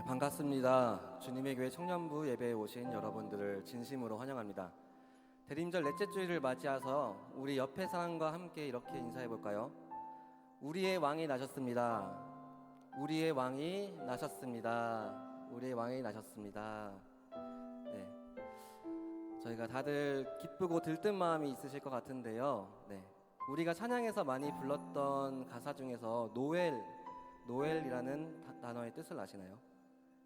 반갑습니다. 주님의 교회 청년부 예배에 오신 여러분들을 진심으로 환영합니다. 대림절 넷째 주일을 맞이해서 우리 옆에 사람과 함께 이렇게 인사해 볼까요? 우리의 왕이 나셨습니다. 우리의 왕이 나셨습니다. 우리의 왕이 나셨습니다. 네, 저희가 다들 기쁘고 들뜬 마음이 있으실 것 같은데요. 네, 우리가 찬양에서 많이 불렀던 가사 중에서 노엘이라는 단어의 뜻을 아시나요?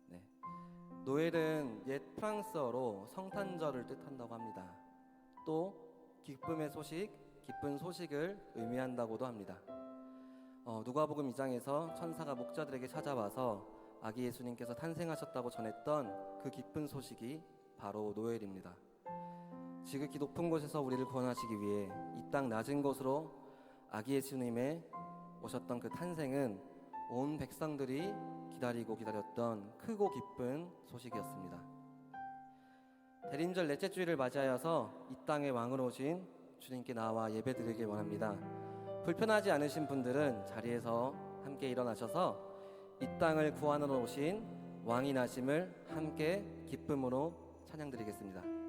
네, 노엘은 옛 프랑스어로 성탄절을 뜻한다고 합니다. 또 기쁨의 소식, 기쁜 소식을 의미한다고도 합니다. 누가복음 2장에서 천사가 목자들에게 찾아와서 아기 예수님께서 탄생하셨다고 전했던 그 기쁜 소식이 바로 노엘입니다. 지극히 높은 곳에서 우리를 구원하시기 위해 이 땅 낮은 곳으로 아기 예수님의 오셨던 그 탄생은 온 백성들이 기다렸던 크고 기쁜 소식이었습니다. 대림절 넷째 주일을 맞이하여서 이 땅의 왕으로 오신 주님께 나와 예배드리길 원합니다. 불편하지 않으신 분들은 자리에서 함께 일어나셔서 이 땅을 구원하러 오신 왕이 나심을 함께 기쁨으로 찬양드리겠습니다.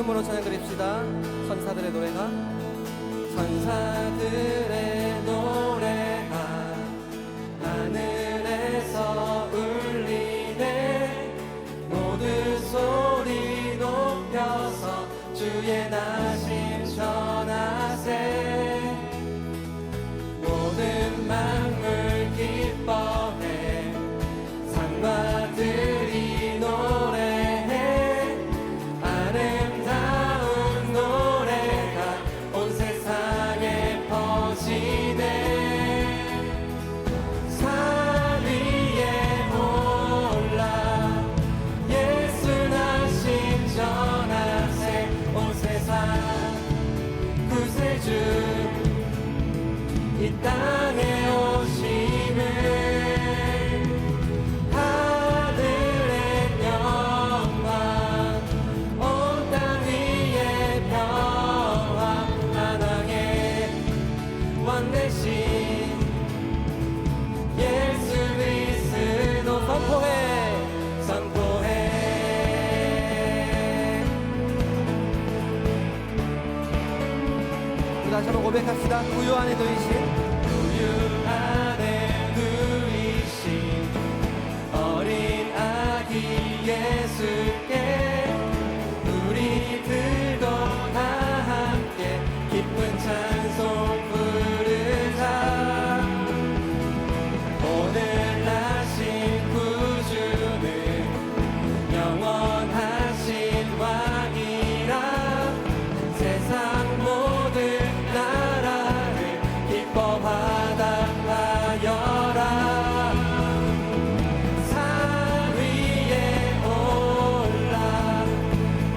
이름으로 찬양 드립시다. 천사들의 노래가 하늘에서 울리네. 모든 소리 높여서 주의 나심 전하세. 모든 만물 기뻐해 상마들이 노래해. 아름다운 노래가 온 세상에 퍼지네. 산 위에 올라 예수 나심 전하세. 온 세상 구세주 이 땅에 오심을 하늘의 영광 온 땅 위에 평화. 만왕의 왕 대신 예수 그리스도 선포해. 다시 한번 고백합시다. 구유 안에 누이신 어린 아기 예수께 우리들도 다 함께 기쁜 찬송 부르자. 오늘 나신 구주는 영원하신 왕이라. 세상 모든 나라를 기뻐하다 하여라. 산 위에 올라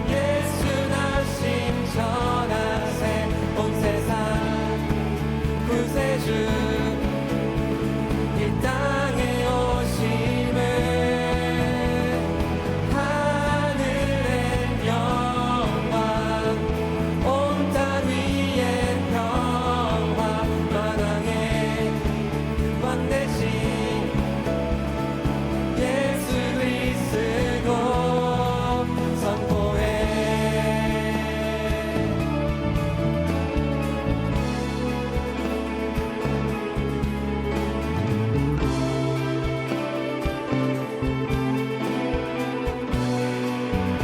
예수 나심 전하세. 온 세상 구세주 이 땅에 오심을 하늘의 영광 온 땅 위에 평화. 만왕의 왕 대신 예수 그리스도 선포해.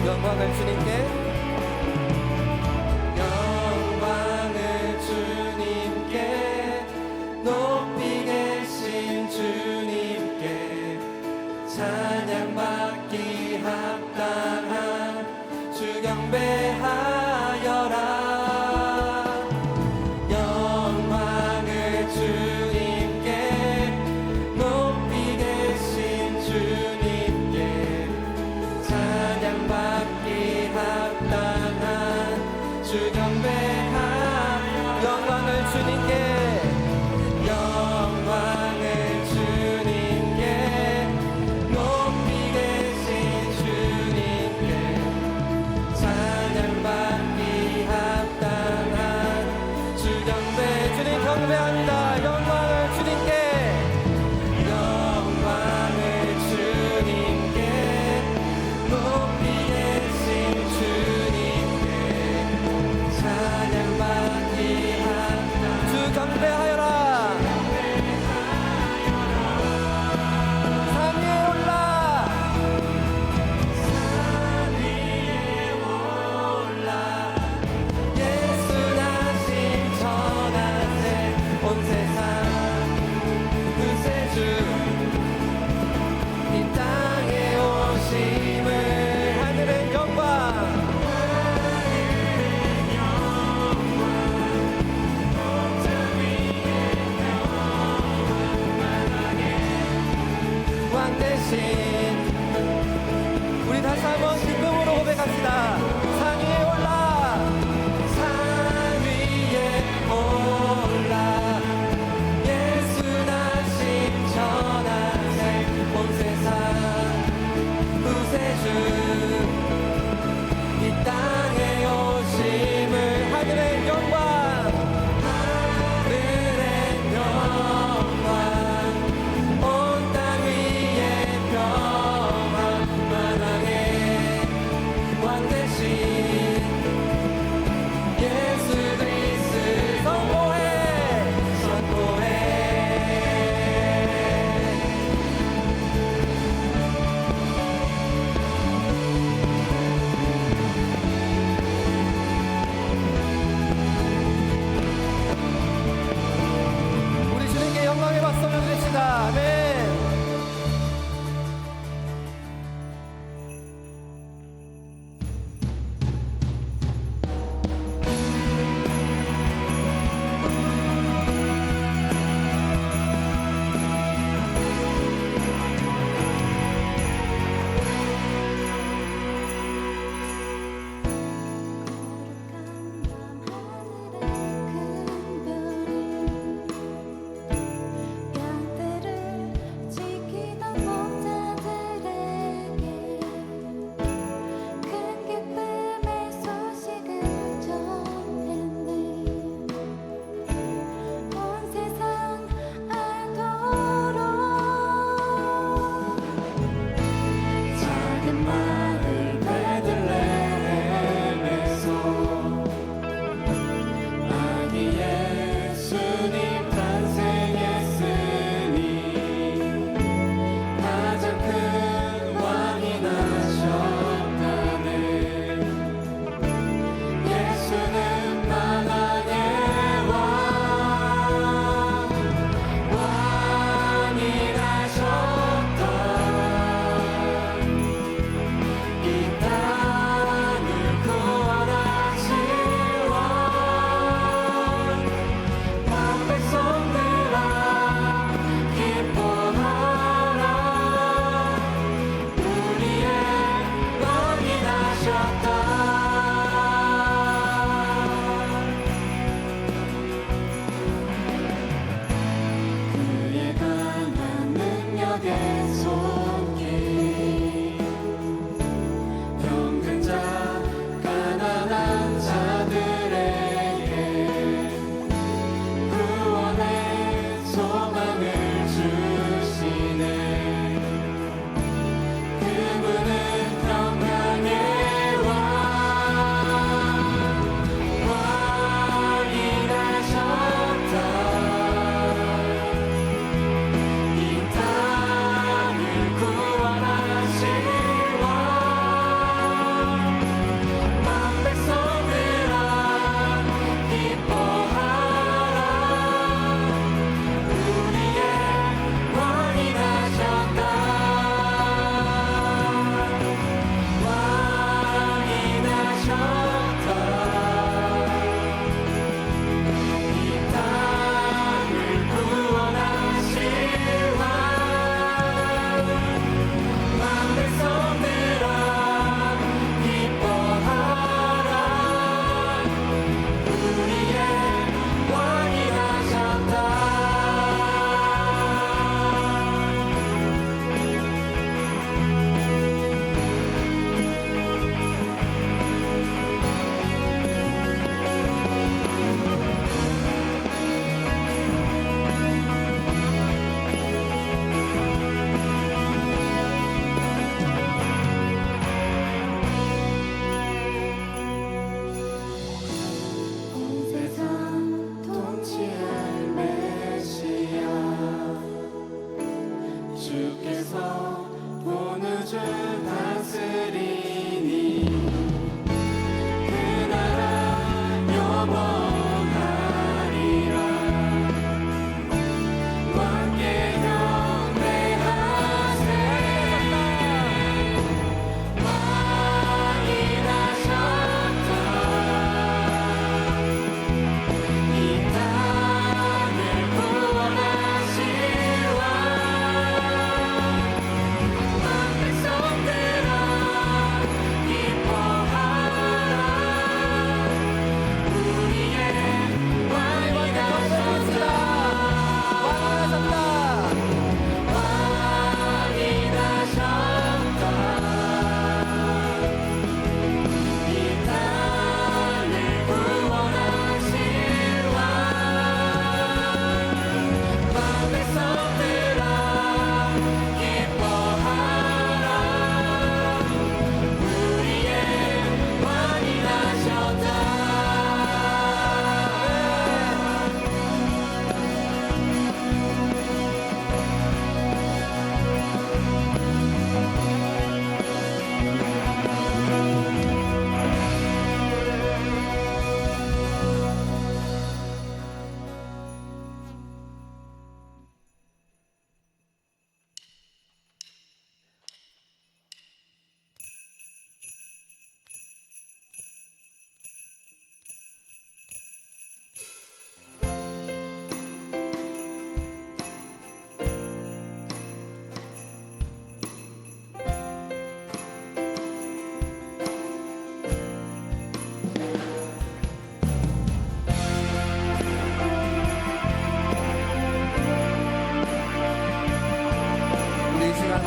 영광을 주님께 영광을 주님께 높이 계신 주님께 찬양받기 합당한 주 경배하여라. 영광을 주님께 높이 계신 주님께 찬양받기 합당한 주 경배하여. 영광을 주님께 영광을 주님께 높이 계신 주님께 찬양받기 합당한 주 경배. 주님 경배합니다. 영광을 주님께 영광을 주님께 높이 계신 주님께 찬양받기 합당한 주 경배하여라. 산 위에 올라 예수 나심 전하세. 온 세상 구세주 이 땅에 오심을 하늘의 영광 왕 대신. 우리 다시 한번 기쁨으로 고백합시다. 산 위에 올라 산 위에 올라 예수 나심 전하세. 온 세상 구세주 이 땅에 오심을 하늘의 영광 하늘의 영광 온 땅 위에 평화. 만왕의 왕 대신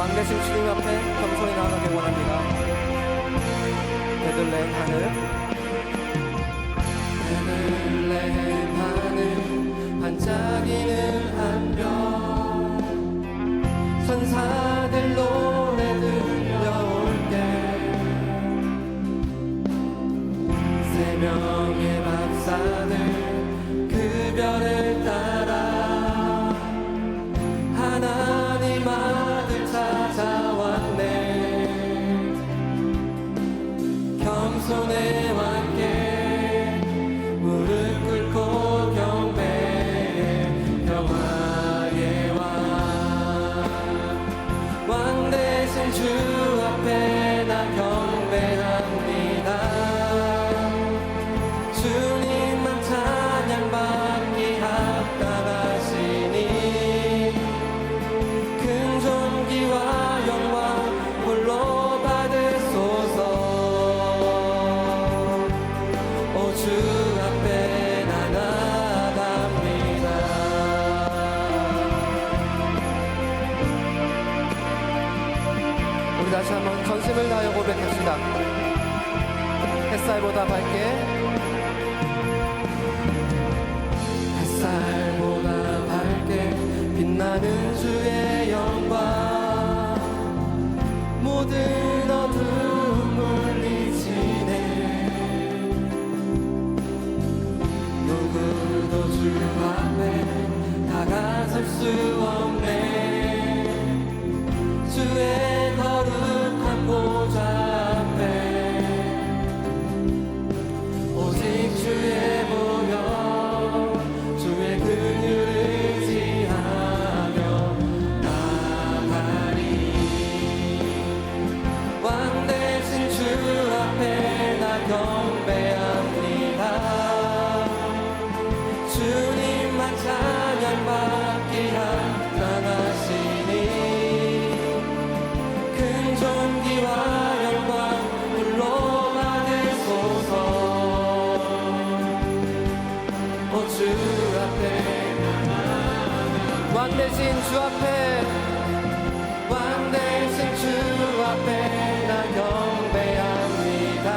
왕 대신 주님 앞에 겸손히 나아가길 원합니다. 베들레헴 하늘, 베들레헴 하늘 반짝이는 한 별, 천사들 노래 들려올 때 세 명의 박사들 그 별을 따라 하나님 아들 찾아왔네. 겸손의 왕께 무릎 꿇고 경배해. 평화의 왕 대신 주 앞에 나 경배합니다. 주님만 찬양받기 합당하시니 큰 존귀와 영광 홀로 받으소서. 오 주 앞에 나 나아갑니다. 우리 다시 한번 전심을 다하여 고백합시다. 햇살보다 밝게, 햇살보다 밝게 빛나는 주의 영광, 모든 어두움 물리치네. 누구도 주 앞에 다가설 수 없네. 주의 거룩한 보좌 앞에 오직 주의 보혈, 주의 긍휼을 지하며 나가리. 왕 대신 주 앞에 나 경배합니다. 주님만 찬양받기 합당하시니 큰 존귀와 영광 홀로 받으소서. 오 주 앞에 왕 대신 주 앞에, 왕 대신 주 앞에 나 경배합니다.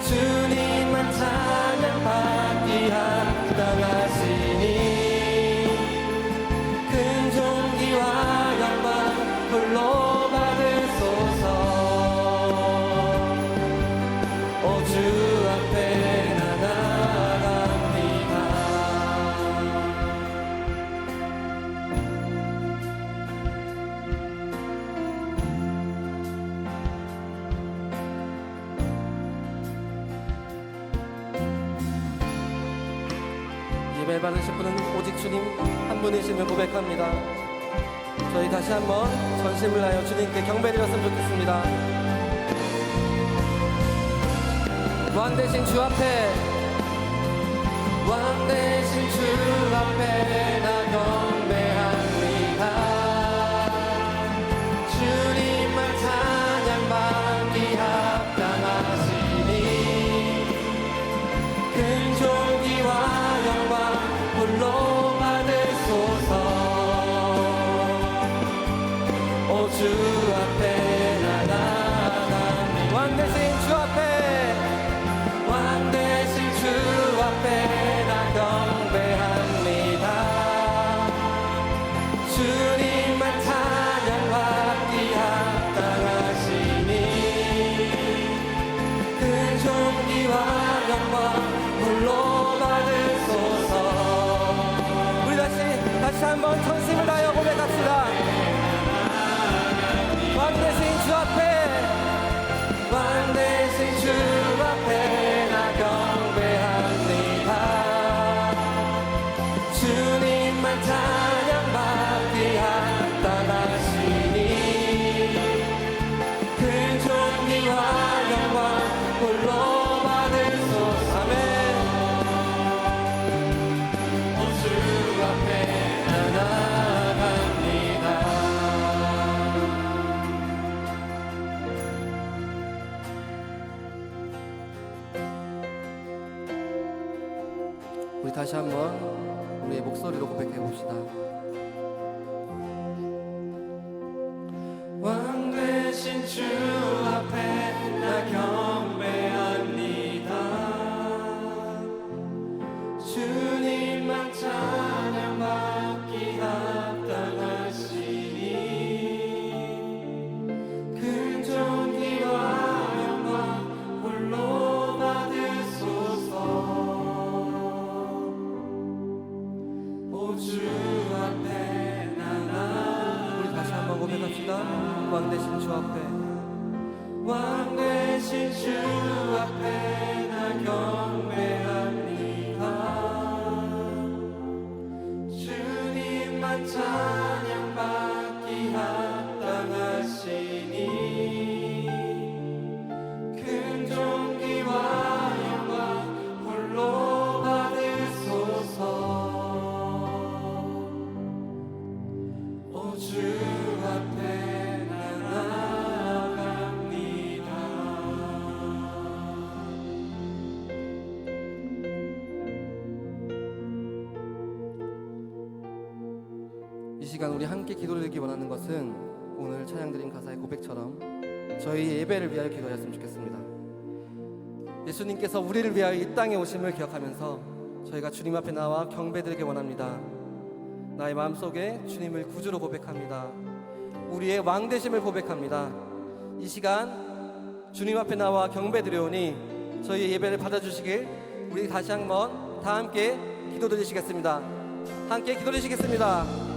주님만 찬양받기 합당하시니 큰 존귀와 영광 홀로 받으소서. 오 주 앞에 나 나아갑니다. 예배 받으실 분은 오직 주님 한 분이심을 고백합니다. 저희 다시 한번 전심을 다하여 주님께 경배드렸으면 좋겠습니다. 왕 대신 주 앞에, 왕 대신 주 앞에 나 경배합니다. 주님만 찬양받기 합당하시니 큰 존귀와 영광 홀로 받으소서. 오 주 앞에 나 나아갑니다. 왕 대신 주 앞에, 왕 대신 주 앞에 나 경배합니다. 주님만 찬양받기 합당하시니 큰 존귀와 영광 홀로 받으소서. 우리 다시 한번 전심을 다하여 고백합시다. 왕 대신 주 앞에, 왕 대신 주 앞에 나 경배합니다. 주님만 찬양받기 합당하시니 큰 존귀와 영광 홀로 받으소서. 아멘. 오 주 앞에 나 나아갑니다. 우리 다시 한번 우리의 목소리로 고백해 봅시다. 주 앞에 나가. 우리 다시 한번 고백합시다. 왕 되신 주 앞에, 왕 되신 주 앞에 나 경배합니다. 주님만 찬양받기 합당하시니 큰 존귀와 영광 홀로 받으소서. 오 주 앞에 나아갑니다. 이 시간 우리 함께 기도드리기 원하는 것은 오늘 찬양드린 가사의 고백처럼 저희 예배를 위하여 기도하였으면 좋겠습니다. 예수님께서 우리를 위하여 이 땅에 오심을 기억하면서 저희가 주님 앞에 나와 경배드리기 원합니다. 나의 마음속에 주님을 구주로 고백합니다. 우리의 왕 되심을 고백합니다. 이 시간 주님 앞에 나와 경배드려오니 저희의 예배를 받아주시길 우리 다시 한번 다 함께 기도드리시겠습니다. 함께 기도드리시겠습니다.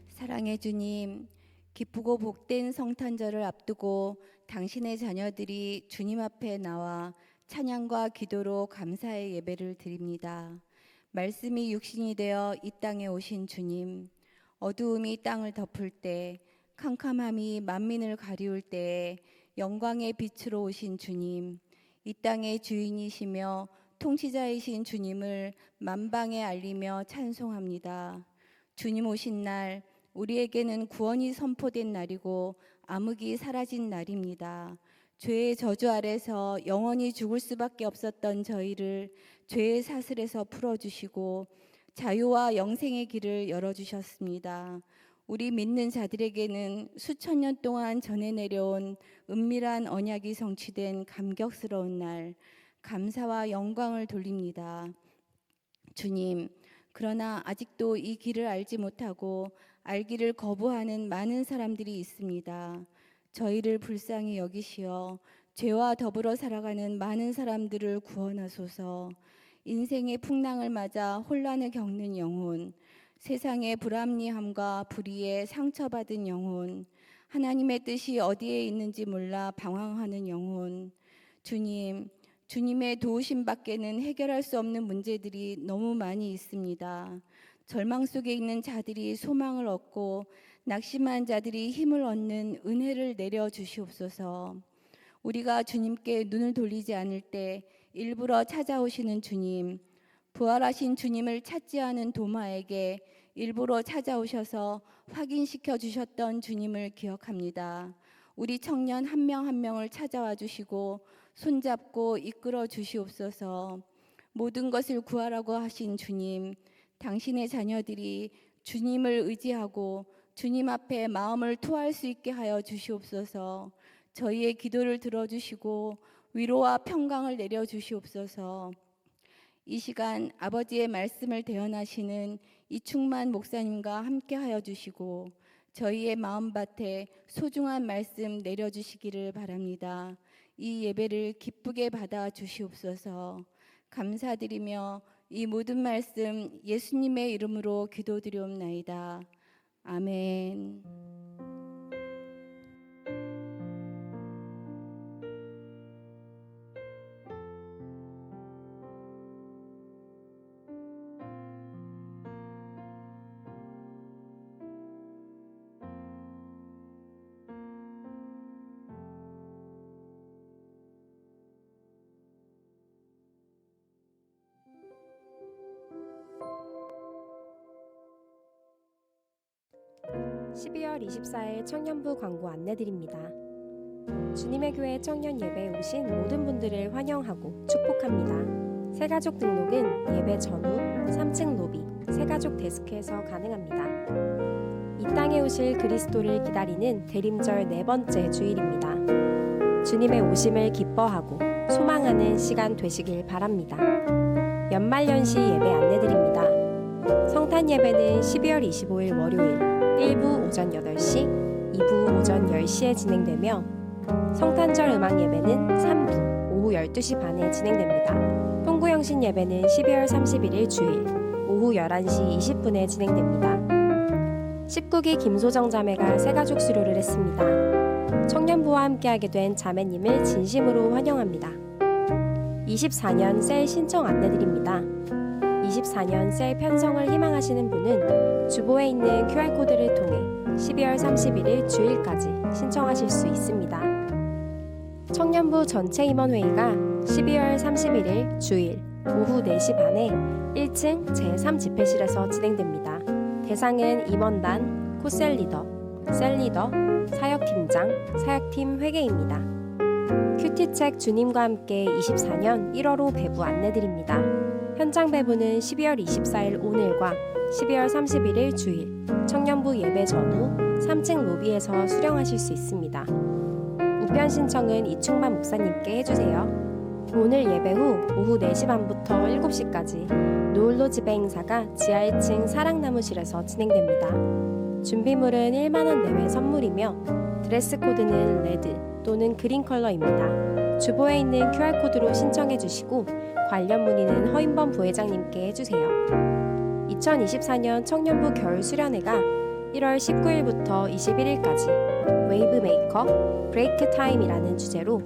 사랑의 주님, 기쁘고 복된 성탄절을 앞두고 당신의 자녀들이 주님 앞에 나와 찬양과 기도로 감사의 예배를 드립니다. 말씀이 육신이 되어 이 땅에 오신 주님, 어두움이 땅을 덮을 때, 캄캄함이 만민을 가리울 때에 영광의 빛으로 오신 주님, 이 땅의 주인이시며 통치자이신 주님을 만방에 알리며 찬송합니다. 주님 오신 날, 우리에게는 구원이 선포된 날이고 암흑이 사라진 날입니다. 죄의 저주 아래서 영원히 죽을 수밖에 없었던 저희를 죄의 사슬에서 풀어주시고 자유와 영생의 길을 열어주셨습니다. 우리 믿는 자들에게는 수천 년 동안 전해 내려온 은밀한 언약이 성취된 감격스러운 날, 감사와 영광을 돌립니다. 주님, 그러나 아직도 이 길을 알지 못하고 알기를 거부하는 많은 사람들이 있습니다. 저희를 불쌍히 여기시어 죄와 더불어 살아가는 많은 사람들을 구원하소서. 인생의 풍랑을 맞아 혼란을 겪는 영혼, 세상의 불합리함과 불의에 상처받은 영혼, 하나님의 뜻이 어디에 있는지 몰라 방황하는 영혼, 주님의 도우심 밖에는 해결할 수 없는 문제들이 너무 많이 있습니다. 절망 속에 있는 자들이 소망을 얻고 낙심한 자들이 힘을 얻는 은혜를 내려 주시옵소서. 우리가 주님께 눈을 돌리지 않을 때 일부러 찾아오시는 주님, 부활하신 주님을 찾지 않은 도마에게 일부러 찾아오셔서 확인시켜 주셨던 주님을 기억합니다. 우리 청년 한 명 한 명을 찾아와 주시고 손잡고 이끌어 주시옵소서. 모든 것을 구하라고 하신 주님, 당신의 자녀들이 주님을 의지하고 주님 앞에 마음을 토할 수 있게 하여 주시옵소서. 저희의 기도를 들어주시고 위로와 평강을 내려주시옵소서. 이 시간 아버지의 말씀을 대언하시는 이충만 목사님과 함께 하여 주시고 저희의 마음밭에 소중한 말씀 내려주시기를 바랍니다. 이 예배를 기쁘게 받아 주시옵소서. 감사드리며 이 모든 말씀 예수님의 이름으로 기도드리옵나이다. 아멘. 12월 24일 청년부 광고 안내드립니다. 주님의 교회 청년 예배에 오신 모든 분들을 환영하고 축복합니다. 새가족 등록은 예배 전후 3층 로비 새가족 데스크에서 가능합니다. 이 땅에 오실 그리스도를 기다리는 대림절 네 번째 주일입니다. 주님의 오심을 기뻐하고 소망하는 시간 되시길 바랍니다. 연말연시 예배 안내드립니다. 성탄 예배는 12월 25일 월요일 1부 오전 8시, 2부 오전 10시에 진행되며 성탄절 음악 예배는 3부 오후 12시 반에 진행됩니다. 통구영신 예배는 12월 31일 주일 오후 11시 20분에 진행됩니다. 19기 김소정 자매가 새가족 수료를 했습니다. 청년부와 함께하게 된 자매님을 진심으로 환영합니다. 24년 셀 신청 안내드립니다. 24년 셀 편성을 희망하시는 분은 주보에 있는 QR코드를 통해 12월 31일 주일까지 신청하실 수 있습니다. 청년부 전체 임원회의가 12월 31일 주일 오후 4시 반에 1층 제3집회실에서 진행됩니다. 대상은 임원단, 코셀리더, 셀리더, 사역팀장, 사역팀 회계입니다. 큐티책 주님과 함께 24년 1월호 배부 안내드립니다. 현장 배부는 12월 24일 오늘과 12월 31일 주일 청년부 예배 전후 3층 로비에서 수령하실 수 있습니다. 우편 신청은 이충만 목사님께 해주세요. 오늘 예배 후 오후 4시 반부터 7시까지 노을로 지배 행사가 지하 1층 사랑나무실에서 진행됩니다. 준비물은 1만원 내외 선물이며 드레스 코드는 레드 또는 그린 컬러입니다. 주보에 있는 QR코드로 신청해 주시고 관련 문의는 허인범 부회장님께 해주세요. 2024년 청년부 겨울 수련회가 1월 19일부터 21일까지 웨이브 메이커 브레이크 타임이라는 주제로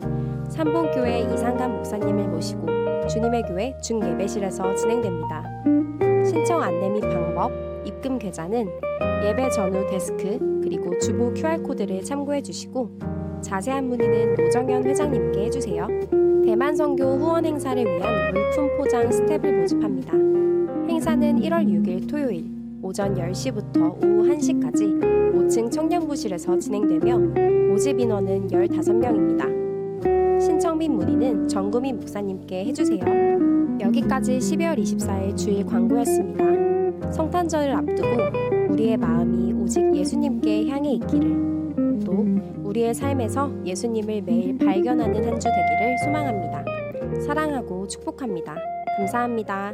삼봉교회 이상감 목사님을 모시고 주님의 교회 중예배실에서 진행됩니다. 신청 안내 및 방법, 입금 계좌는 예배 전후 데스크 그리고 주보 QR코드를 참고해 주시고 자세한 문의는 노정현 회장님께 해주세요. 대만 선교 후원 행사를 위한 물품 포장 스텝을 모집합니다. 행사는 1월 6일 토요일 오전 10시부터 오후 1시까지 5층 청년부실에서 진행되며 모집 인원은 15명입니다. 신청 및 문의는 정구미 목사님께 해주세요. 여기까지 12월 24일 주일 광고였습니다. 성탄절을 앞두고 우리의 마음이 오직 예수님께 향해 있기를, 또 우리의 삶에서 예수님을 매일 발견하는 한 주 되기를 소망합니다. 사랑하고 축복합니다. 감사합니다.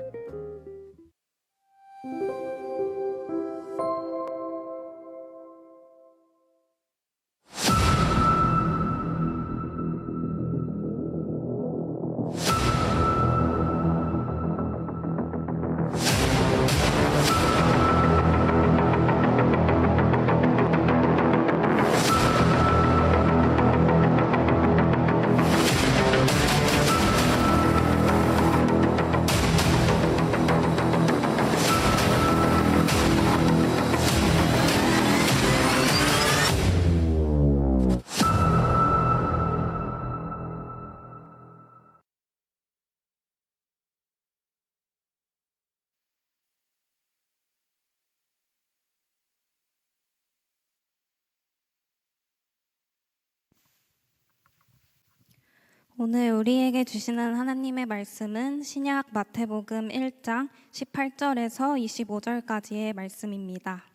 오늘 우리에게 주시는 하나님의 말씀은 신약 마태복음 1장 18절에서 25절까지의 말씀입니다.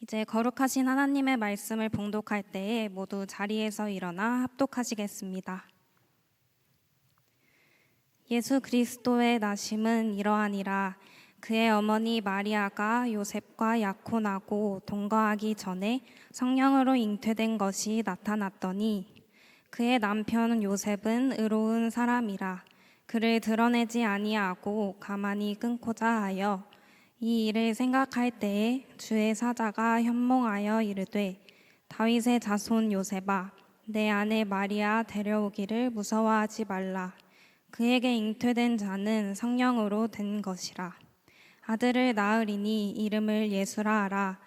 이제 거룩하신 하나님의 말씀을 봉독할 때에 모두 자리에서 일어나 합독하시겠습니다. 예수 그리스도의 나심은 이러하니라. 그의 어머니 마리아가 요셉과 약혼하고 동거하기 전에 성령으로 잉태된 것이 나타났더니 그의 남편 요셉은 의로운 사람이라 그를 드러내지 아니하고 가만히 끊고자 하여 이 일을 생각할 때에 주의 사자가 현몽하여 이르되 다윗의 자손 요셉아 내 아내 마리아 데려오기를 무서워하지 말라. 그에게 잉태된 자는 성령으로 된 것이라. 아들을 낳으리니 이름을 예수라 하라.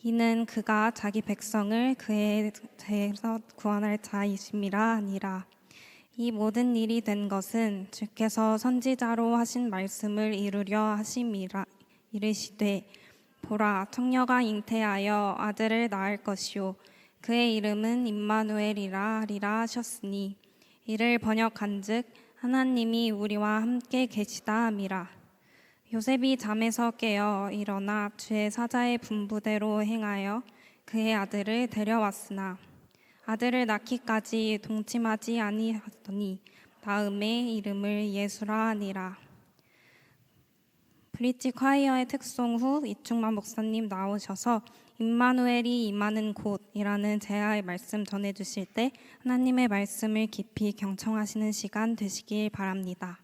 이는 그가 자기 백성을 그의 죄에서 구원할 자이심이라 하니라. 이 모든 일이 된 것은 주께서 선지자로 하신 말씀을 이루려 하심이라 이르시되 보라 청녀가 잉태하여 아들을 낳을 것이요 그의 이름은 임마누엘이라 하리라 하셨으니 이를 번역한즉 하나님이 우리와 함께 계시다 함이라. 요셉이 잠에서 깨어 일어나 주의 사자의 분부대로 행하여 그의 아들을 데려왔으나 아들을 낳기까지 동침하지 아니하더니 다음에 이름을 예수라 하니라. 브릿지 콰이어의 특송 후 이충만 목사님 나오셔서 임마누엘이 임하는 곳이라는 제아의 말씀 전해주실 때 하나님의 말씀을 깊이 경청하시는 시간 되시길 바랍니다.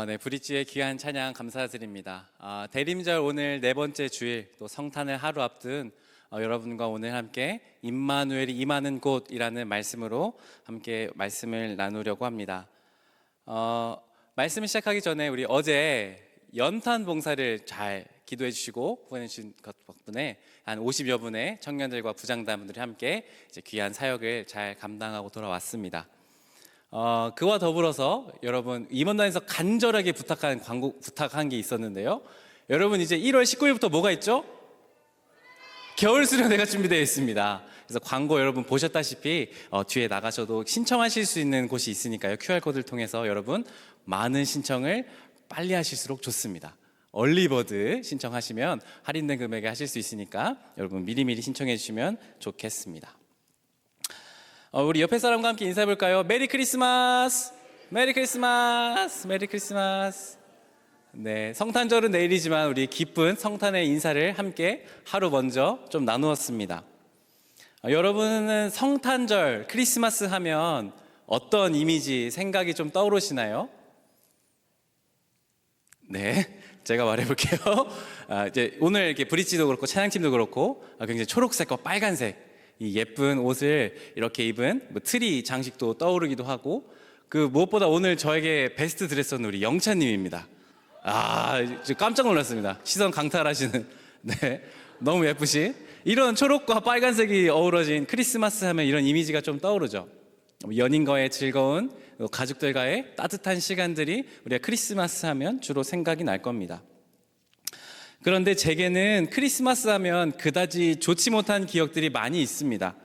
네, 브릿지의 귀한 찬양 감사드립니다. 대림절 오늘 네 번째 주일 또 성탄을 하루 앞둔 여러분과 오늘 함께 임마누엘이 임하는 곳이라는 말씀으로 함께 말씀을 나누려고 합니다. 말씀을 시작하기 전에 우리 어제 연탄 봉사를 잘 기도해 주시고 후원해 주신 것 덕분에 한 50여 분의 청년들과 부장단분들이 함께 이제 귀한 사역을 잘 감당하고 돌아왔습니다. 그와 더불어서 여러분 임원단에서 간절하게 부탁한 게 있었는데요. 여러분 이제 1월 19일부터 뭐가 있죠? 겨울 수련회가 준비되어 있습니다. 그래서 광고 여러분 보셨다시피 뒤에 나가셔도 신청하실 수 있는 곳이 있으니까요. QR코드를 통해서 여러분 많은 신청을 빨리 하실수록 좋습니다. 얼리버드 신청하시면 할인된 금액에 하실 수 있으니까 여러분 미리미리 신청해 주시면 좋겠습니다. 우리 옆에 사람과 함께 인사해 볼까요? 메리 크리스마스! 메리 크리스마스! 메리 크리스마스! 네, 성탄절은 내일이지만 우리 기쁜 성탄의 인사를 함께 하루 먼저 좀 나누었습니다. 여러분은 성탄절, 크리스마스 하면 어떤 이미지, 생각이 좀 떠오르시나요? 네, 제가 말해볼게요. 이제 오늘 이렇게 브릿지도 그렇고 찬양팀도 그렇고 굉장히 초록색과 빨간색 이 예쁜 옷을 이렇게 입은 트리 장식도 떠오르기도 하고 그 무엇보다 오늘 저에게 베스트 드레서는 우리 영찬님입니다. 깜짝 놀랐습니다. 시선 강탈하시는 네, 너무 예쁘신 이런 초록과 빨간색이 어우러진 크리스마스 하면 이런 이미지가 좀 떠오르죠. 연인과의 즐거운 가족들과의 따뜻한 시간들이 우리가 크리스마스 하면 주로 생각이 날 겁니다. 그런데 제게는 크리스마스 하면 그다지 좋지 못한 기억들이 많이 있습니다.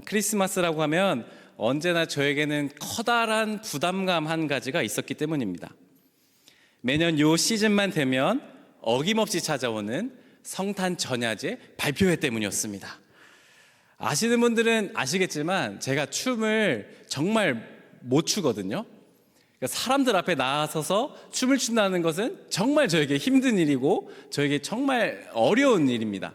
크리스마스라고 하면 언제나 저에게는 커다란 부담감 한 가지가 있었기 때문입니다. 매년 요 시즌만 되면 어김없이 찾아오는 성탄 전야제 발표회 때문이었습니다. 아시는 분들은 아시겠지만 제가 춤을 정말 못 추거든요. 사람들 앞에 나서서 춤을 춘다는 것은 정말 저에게 힘든 일이고 저에게 정말 어려운 일입니다.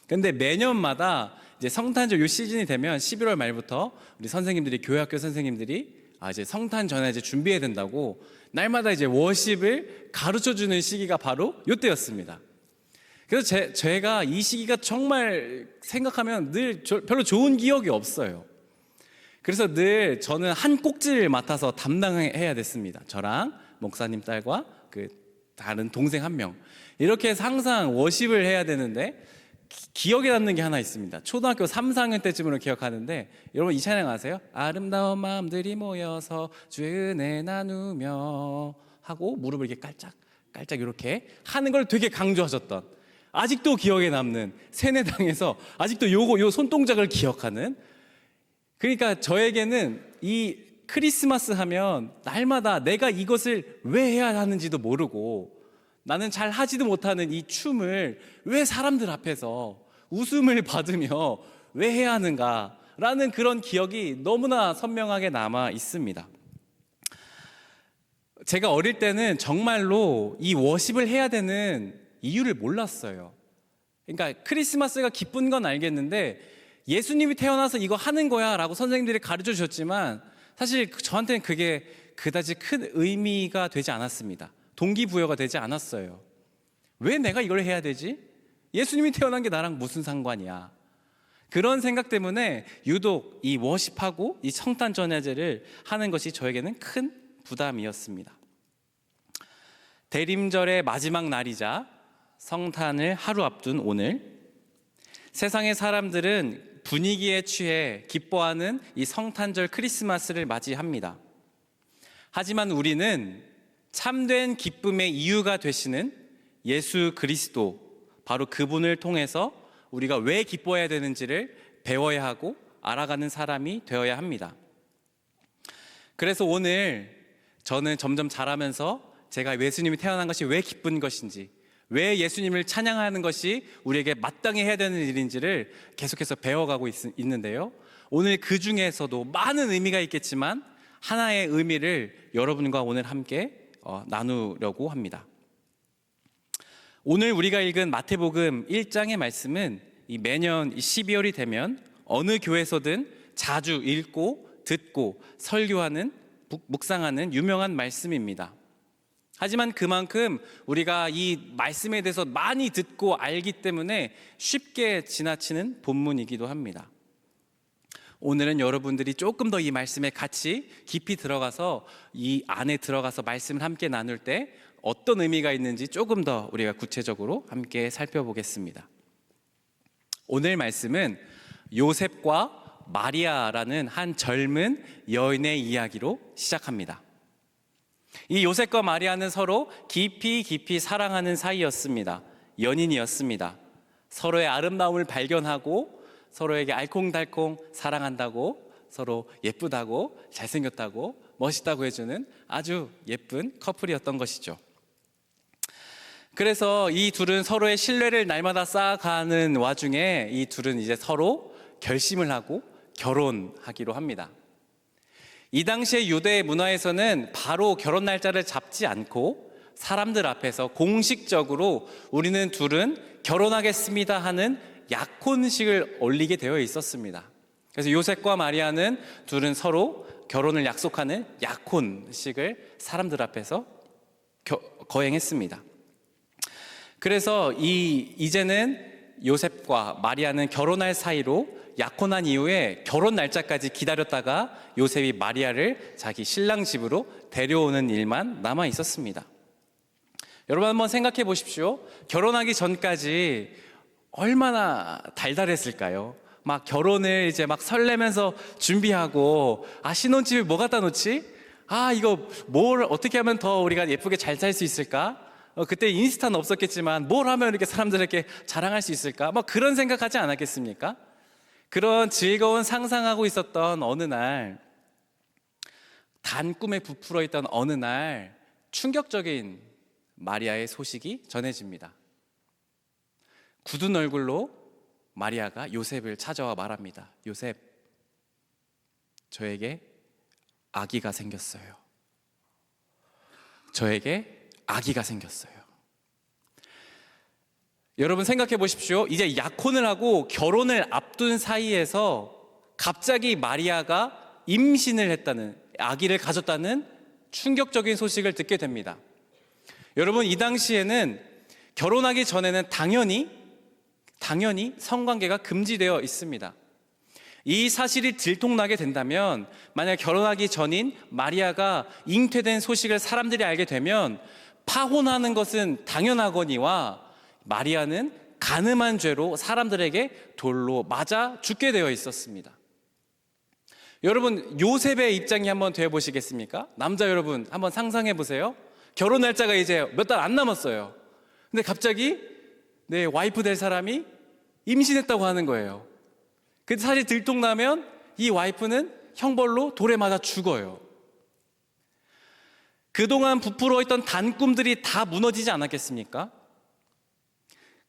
그런데 매년마다 이제 성탄절 요 시즌이 되면 11월 말부터 우리 선생님들이 교회학교 선생님들이 이제 성탄 전야제 준비해야 된다고 날마다 이제 워십을 가르쳐 주는 시기가 바로 요때였습니다. 그래서 제가 이 시기가 정말 생각하면 늘 별로 좋은 기억이 없어요. 그래서 늘 저는 한 꼭지를 맡아서 담당해야 됐습니다. 저랑 목사님 딸과 그 다른 동생 한 명 이렇게 해서 항상 워십을 해야 되는데 기억에 남는 게 하나 있습니다. 초등학교 3, 4학년 때쯤으로 기억하는데 여러분 이 찬양 아세요? 아름다운 마음들이 모여서 주의 은혜 나누며 하고 무릎을 이렇게 깔짝 이렇게 하는 걸 되게 강조하셨던 아직도 기억에 남는 세뇌당에서 아직도 요 손동작을 기억하는 그러니까 저에게는 이 크리스마스 하면 날마다 내가 이것을 왜 해야 하는지도 모르고 나는 잘 하지도 못하는 이 춤을 왜 사람들 앞에서 웃음을 받으며 왜 해야 하는가라는 그런 기억이 너무나 선명하게 남아 있습니다. 제가 어릴 때는 정말로 이 워십을 해야 되는 이유를 몰랐어요. 그러니까 크리스마스가 기쁜 건 알겠는데 예수님이 태어나서 이거 하는 거야 라고 선생님들이 가르쳐 주셨지만 사실 저한테는 그게 그다지 큰 의미가 되지 않았습니다. 동기부여가 되지 않았어요. 왜 내가 이걸 해야 되지? 예수님이 태어난 게 나랑 무슨 상관이야? 그런 생각 때문에 유독 이 워십하고 이 성탄 전야제를 하는 것이 저에게는 큰 부담이었습니다. 대림절의 마지막 날이자 성탄을 하루 앞둔 오늘 세상의 사람들은 분위기에 취해 기뻐하는 이 성탄절 크리스마스를 맞이합니다. 하지만 우리는 참된 기쁨의 이유가 되시는 예수 그리스도 바로 그분을 통해서 우리가 왜 기뻐해야 되는지를 배워야 하고 알아가는 사람이 되어야 합니다. 그래서 오늘 저는 점점 자라면서 제가 예수님이 태어난 것이 왜 기쁜 것인지 왜 예수님을 찬양하는 것이 우리에게 마땅히 해야 되는 일인지를 계속해서 배워가고 있는데요. 오늘 그 중에서도 많은 의미가 있겠지만 하나의 의미를 여러분과 오늘 함께 나누려고 합니다. 오늘 우리가 읽은 마태복음 1장의 말씀은 매년 12월이 되면 어느 교회에서든 자주 읽고 듣고 설교하는 묵상하는 유명한 말씀입니다. 하지만 그만큼 우리가 이 말씀에 대해서 많이 듣고 알기 때문에 쉽게 지나치는 본문이기도 합니다. 오늘은 여러분들이 조금 더 이 말씀에 같이 깊이 들어가서 이 안에 들어가서 말씀을 함께 나눌 때 어떤 의미가 있는지 조금 더 우리가 구체적으로 함께 살펴보겠습니다. 오늘 말씀은 요셉과 마리아라는 한 젊은 여인의 이야기로 시작합니다. 이 요셉과 마리아는 서로 깊이 사랑하는 사이였습니다. 연인이었습니다. 서로의 아름다움을 발견하고 서로에게 알콩달콩 사랑한다고, 서로 예쁘다고, 잘생겼다고, 멋있다고 해주는 아주 예쁜 커플이었던 것이죠. 그래서 이 둘은 서로의 신뢰를 날마다 쌓아가는 와중에 이 둘은 이제 서로 결심을 하고 결혼하기로 합니다. 이 당시의 유대 문화에서는 바로 결혼 날짜를 잡지 않고 사람들 앞에서 공식적으로 우리는 둘은 결혼하겠습니다 하는 약혼식을 올리게 되어 있었습니다. 그래서 요셉과 마리아는 둘은 서로 결혼을 약속하는 약혼식을 사람들 앞에서 거행했습니다. 그래서 이제는 요셉과 마리아는 결혼할 사이로 약혼한 이후에 결혼 날짜까지 기다렸다가 요셉이 마리아를 자기 신랑 집으로 데려오는 일만 남아 있었습니다. 여러분 한번 생각해 보십시오. 결혼하기 전까지 얼마나 달달했을까요? 막 결혼을 이제 막 설레면서 준비하고, 신혼집에 뭐 갖다 놓지? 이거 뭘 어떻게 하면 더 우리가 예쁘게 잘 살 수 있을까? 그때 인스타는 없었겠지만 뭘 하면 이렇게 사람들에게 자랑할 수 있을까? 막 그런 생각하지 않았겠습니까? 그런 즐거운 상상하고 있었던 어느 날, 단 꿈에 부풀어 있던 어느 날 충격적인 마리아의 소식이 전해집니다. 굳은 얼굴로 마리아가 요셉을 찾아와 말합니다. 요셉, 저에게 아기가 생겼어요. 저에게 아기가 생겼어요. 여러분 생각해 보십시오. 이제 약혼을 하고 결혼을 앞둔 사이에서 갑자기 마리아가 임신을 했다는, 아기를 가졌다는 충격적인 소식을 듣게 됩니다. 여러분 이 당시에는 결혼하기 전에는 당연히 성관계가 금지되어 있습니다. 이 사실이 들통나게 된다면, 만약 결혼하기 전인 마리아가 잉태된 소식을 사람들이 알게 되면 파혼하는 것은 당연하거니와 마리아는 간음한 죄로 사람들에게 돌로 맞아 죽게 되어 있었습니다. 여러분 요셉의 입장이 한번 되어 보시겠습니까? 남자 여러분 한번 상상해 보세요. 결혼 날짜가 이제 몇 달 안 남았어요. 근데 갑자기 내 와이프 될 사람이 임신했다고 하는 거예요. 그 사실 들통나면 이 와이프는 형벌로 돌에 맞아 죽어요. 그동안 부풀어 있던 단 꿈들이 다 무너지지 않았겠습니까?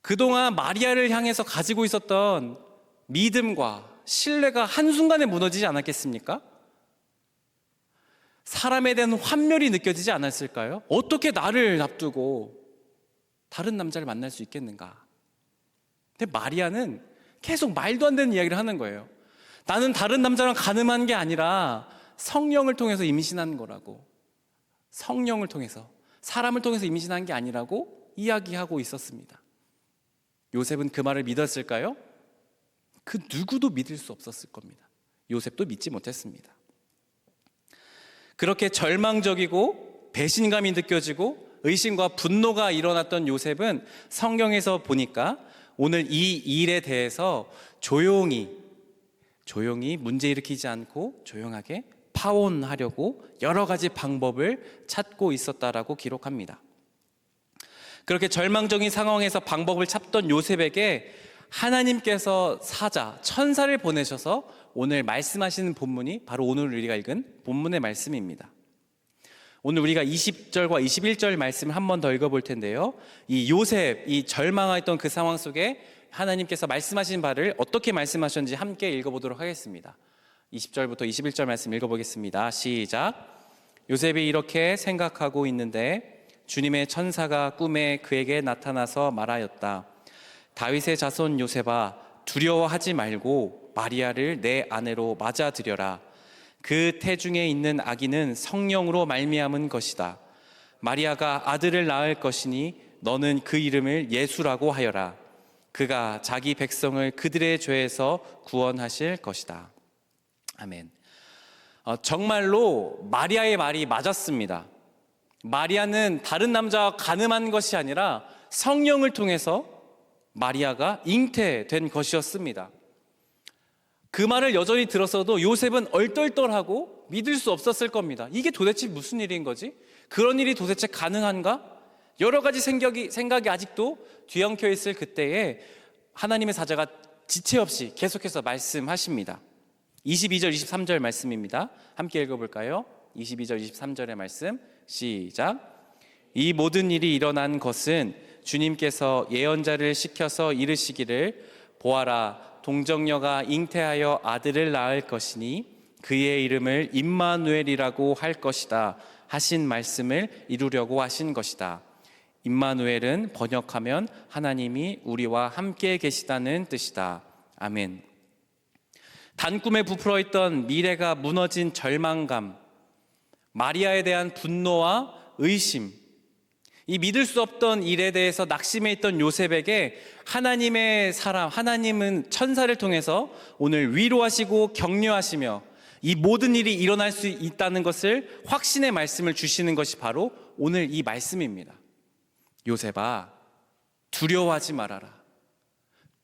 그동안 마리아를 향해서 가지고 있었던 믿음과 신뢰가 한순간에 무너지지 않았겠습니까? 사람에 대한 환멸이 느껴지지 않았을까요? 어떻게 나를 앞두고 다른 남자를 만날 수 있겠는가? 근데 마리아는 계속 말도 안 되는 이야기를 하는 거예요. 나는 다른 남자랑 간음한 게 아니라 성령을 통해서 임신한 거라고. 성령을 통해서, 사람을 통해서 임신한 게 아니라고 이야기하고 있었습니다. 요셉은 그 말을 믿었을까요? 그 누구도 믿을 수 없었을 겁니다. 요셉도 믿지 못했습니다. 그렇게 절망적이고 배신감이 느껴지고 의심과 분노가 일어났던 요셉은 성경에서 보니까 오늘 이 일에 대해서 조용히 문제 일으키지 않고 조용하게 파혼하려고 여러 가지 방법을 찾고 있었다라고 기록합니다. 그렇게 절망적인 상황에서 방법을 찾던 요셉에게 하나님께서 천사를 보내셔서 오늘 말씀하시는 본문이 바로 오늘 우리가 읽은 본문의 말씀입니다. 오늘 우리가 20절과 21절 말씀을 한 번 더 읽어볼 텐데요. 이 요셉, 이 절망했던 그 상황 속에 하나님께서 말씀하신 바를 어떻게 말씀하셨는지 함께 읽어보도록 하겠습니다. 20절부터 21절 말씀 읽어보겠습니다. 시작. 요셉이 이렇게 생각하고 있는데 주님의 천사가 꿈에 그에게 나타나서 말하였다. 다윗의 자손 요셉아, 두려워하지 말고 마리아를 내 아내로 맞아들여라. 그 태중에 있는 아기는 성령으로 말미암은 것이다. 마리아가 아들을 낳을 것이니 너는 그 이름을 예수라고 하여라. 그가 자기 백성을 그들의 죄에서 구원하실 것이다. 아멘. 정말로 마리아의 말이 맞았습니다. 마리아는 다른 남자와 간음한 것이 아니라 성령을 통해서 마리아가 잉태된 것이었습니다. 그 말을 여전히 들었어도 요셉은 얼떨떨하고 믿을 수 없었을 겁니다. 이게 도대체 무슨 일인 거지? 그런 일이 도대체 가능한가? 여러 가지 생각이 아직도 뒤엉켜 있을 그때에 하나님의 사자가 지체 없이 계속해서 말씀하십니다. 22절, 23절 말씀입니다. 함께 읽어볼까요? 22절, 23절의 말씀 시작. 이 모든 일이 일어난 것은 주님께서 예언자를 시켜서 이르시기를 보아라, 동정녀가 잉태하여 아들을 낳을 것이니 그의 이름을 임마누엘이라고 할 것이다 하신 말씀을 이루려고 하신 것이다. 임마누엘은 번역하면 하나님이 우리와 함께 계시다는 뜻이다. 아멘. 단꿈에 부풀어 있던 미래가 무너진 절망감, 마리아에 대한 분노와 의심, 이 믿을 수 없던 일에 대해서 낙심해 있던 요셉에게 하나님의 사람, 하나님은 천사를 통해서 오늘 위로하시고 격려하시며 이 모든 일이 일어날 수 있다는 것을 확신의 말씀을 주시는 것이 바로 오늘 이 말씀입니다. 요셉아, 두려워하지 말아라.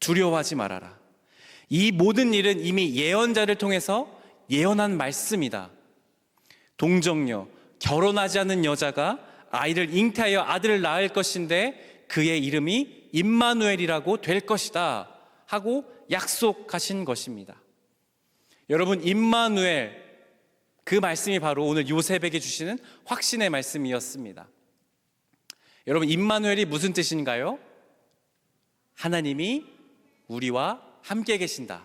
두려워하지 말아라. 이 모든 일은 이미 예언자를 통해서 예언한 말씀이다. 동정녀, 결혼하지 않은 여자가 아이를 잉태하여 아들을 낳을 것인데 그의 이름이 임마누엘이라고 될 것이다 하고 약속하신 것입니다. 여러분, 임마누엘, 그 말씀이 바로 오늘 요셉에게 주시는 확신의 말씀이었습니다. 여러분, 임마누엘이 무슨 뜻인가요? 하나님이 우리와 함께 계신다.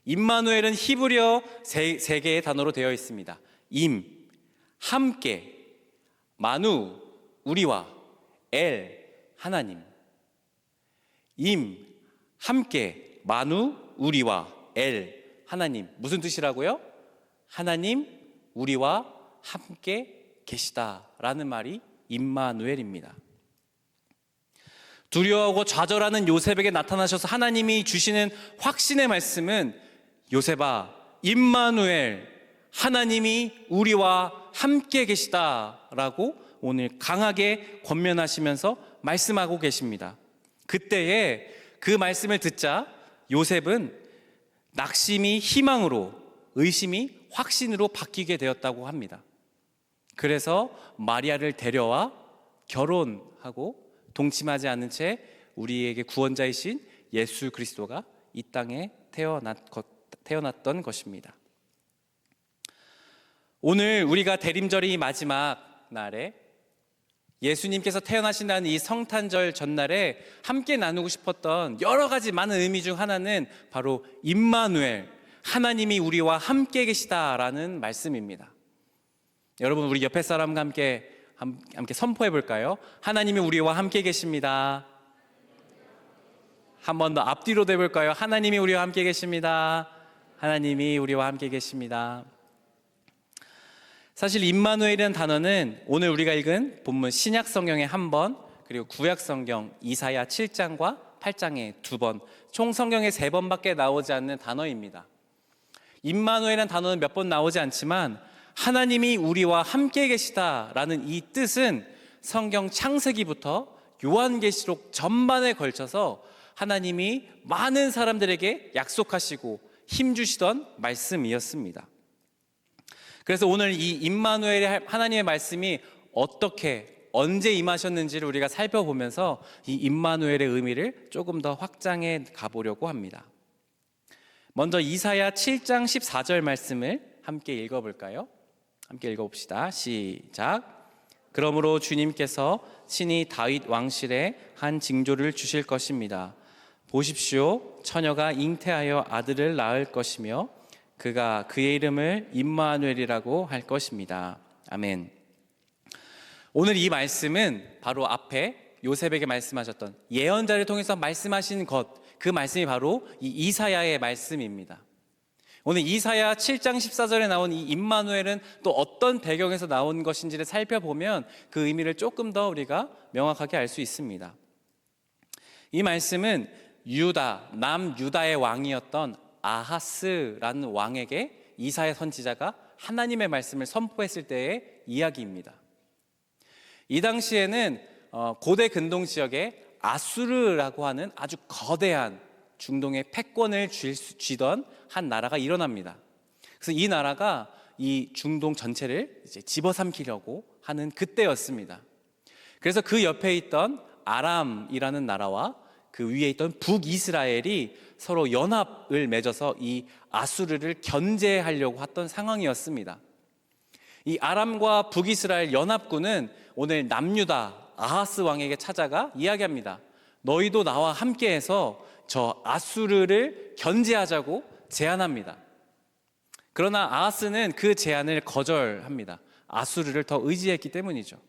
임마누엘은 히브리어 세 개의 단어로 되어 있습니다. 임, 함께, 마누, 우리와, 엘, 하나님. 임, 함께, 마누, 우리와, 엘, 하나님. 무슨 뜻이라고요? 하나님, 우리와 함께 계시다라는 말이 임마누엘입니다. 두려워하고 좌절하는 요셉에게 나타나셔서 하나님이 주시는 확신의 말씀은 요셉아, 임마누엘, 하나님이 우리와 함께 계시다라고 오늘 강하게 권면하시면서 말씀하고 계십니다. 그때에 그 말씀을 듣자 요셉은 낙심이 희망으로, 의심이 확신으로 바뀌게 되었다고 합니다. 그래서 마리아를 데려와 결혼하고 동침하지 않은 채 우리에게 구원자이신 예수 그리스도가 이 땅에 태어났던 것입니다. 오늘 우리가 대림절이 마지막 날에 예수님께서 태어나신다는 이 성탄절 전날에 함께 나누고 싶었던 여러 가지 많은 의미 중 하나는 바로 임마누엘, 하나님이 우리와 함께 계시다라는 말씀입니다. 여러분, 우리 옆에 사람과 함께 선포해 볼까요? 하나님이 우리와 함께 계십니다. 한 번 더 앞뒤로 대볼까요? 하나님이 우리와 함께 계십니다. 하나님이 우리와 함께 계십니다. 사실 임마누엘이라는 단어는 오늘 우리가 읽은 본문 신약 성경에 한 번, 그리고 구약 성경 이사야 7장과 8장에 2번, 총 성경에 3번밖에 나오지 않는 단어입니다. 임마누엘이라는 단어는 몇 번 나오지 않지만 하나님이 우리와 함께 계시다라는 이 뜻은 성경 창세기부터 요한계시록 전반에 걸쳐서 하나님이 많은 사람들에게 약속하시고 힘주시던 말씀이었습니다. 그래서 오늘 이 임마누엘의 하나님의 말씀이 어떻게, 언제 임하셨는지를 우리가 살펴보면서 이 임마누엘의 의미를 조금 더 확장해 가보려고 합니다. 먼저 이사야 7장 14절 말씀을 함께 읽어볼까요? 함께 읽어봅시다. 시작. 그러므로 주님께서 친히 다윗 왕실에 한 징조를 주실 것입니다. 보십시오, 처녀가 잉태하여 아들을 낳을 것이며 그가 그의 이름을 임마누엘이라고 할 것입니다. 아멘. 오늘 이 말씀은 바로 앞에 요셉에게 말씀하셨던 예언자를 통해서 말씀하신 것, 그 말씀이 바로 이 이사야의 말씀입니다. 오늘 이사야 7장 14절에 나온 이 임마누엘은 또 어떤 배경에서 나온 것인지를 살펴보면 그 의미를 조금 더 우리가 명확하게 알 수 있습니다. 이 말씀은 남유다의 왕이었던 아하스라는 왕에게 이사야 선지자가 하나님의 말씀을 선포했을 때의 이야기입니다. 이 당시에는 고대 근동 지역에 아수르라고 하는 아주 거대한 중동의 패권을 쥐던 한 나라가 일어납니다. 그래서 이 나라가 이 중동 전체를 이제 집어삼키려고 하는 그때였습니다. 그래서 그 옆에 있던 아람이라는 나라와 그 위에 있던 북이스라엘이 서로 연합을 맺어서 이 아수르를 견제하려고 했던 상황이었습니다. 이 아람과 북이스라엘 연합군은 오늘 남유다 아하스 왕에게 찾아가 이야기합니다. 너희도 나와 함께해서 저 아수르를 견제하자고 제안합니다. 그러나 아하스는 그 제안을 거절합니다. 아수르를 더 의지했기 때문이죠.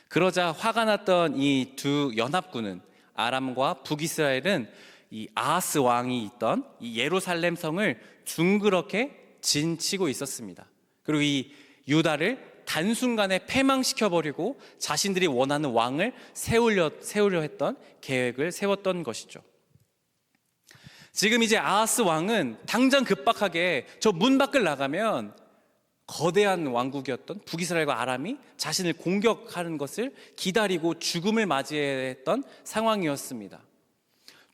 그러자 화가 났던 이 두 연합군은, 아람과 북이스라엘은 이 아하스 왕이 있던 이 예루살렘 성을 둥그렇게 진치고 있었습니다. 그리고 이 유다를 단순간에 패망시켜버리고 자신들이 원하는 왕을 세우려 했던 계획을 세웠던 것이죠. 지금 이제 아하스 왕은 당장 급박하게 저 문 밖을 나가면 거대한 왕국이었던 북이스라엘과 아람이 자신을 공격하는 것을 기다리고 죽음을 맞이했던 상황이었습니다.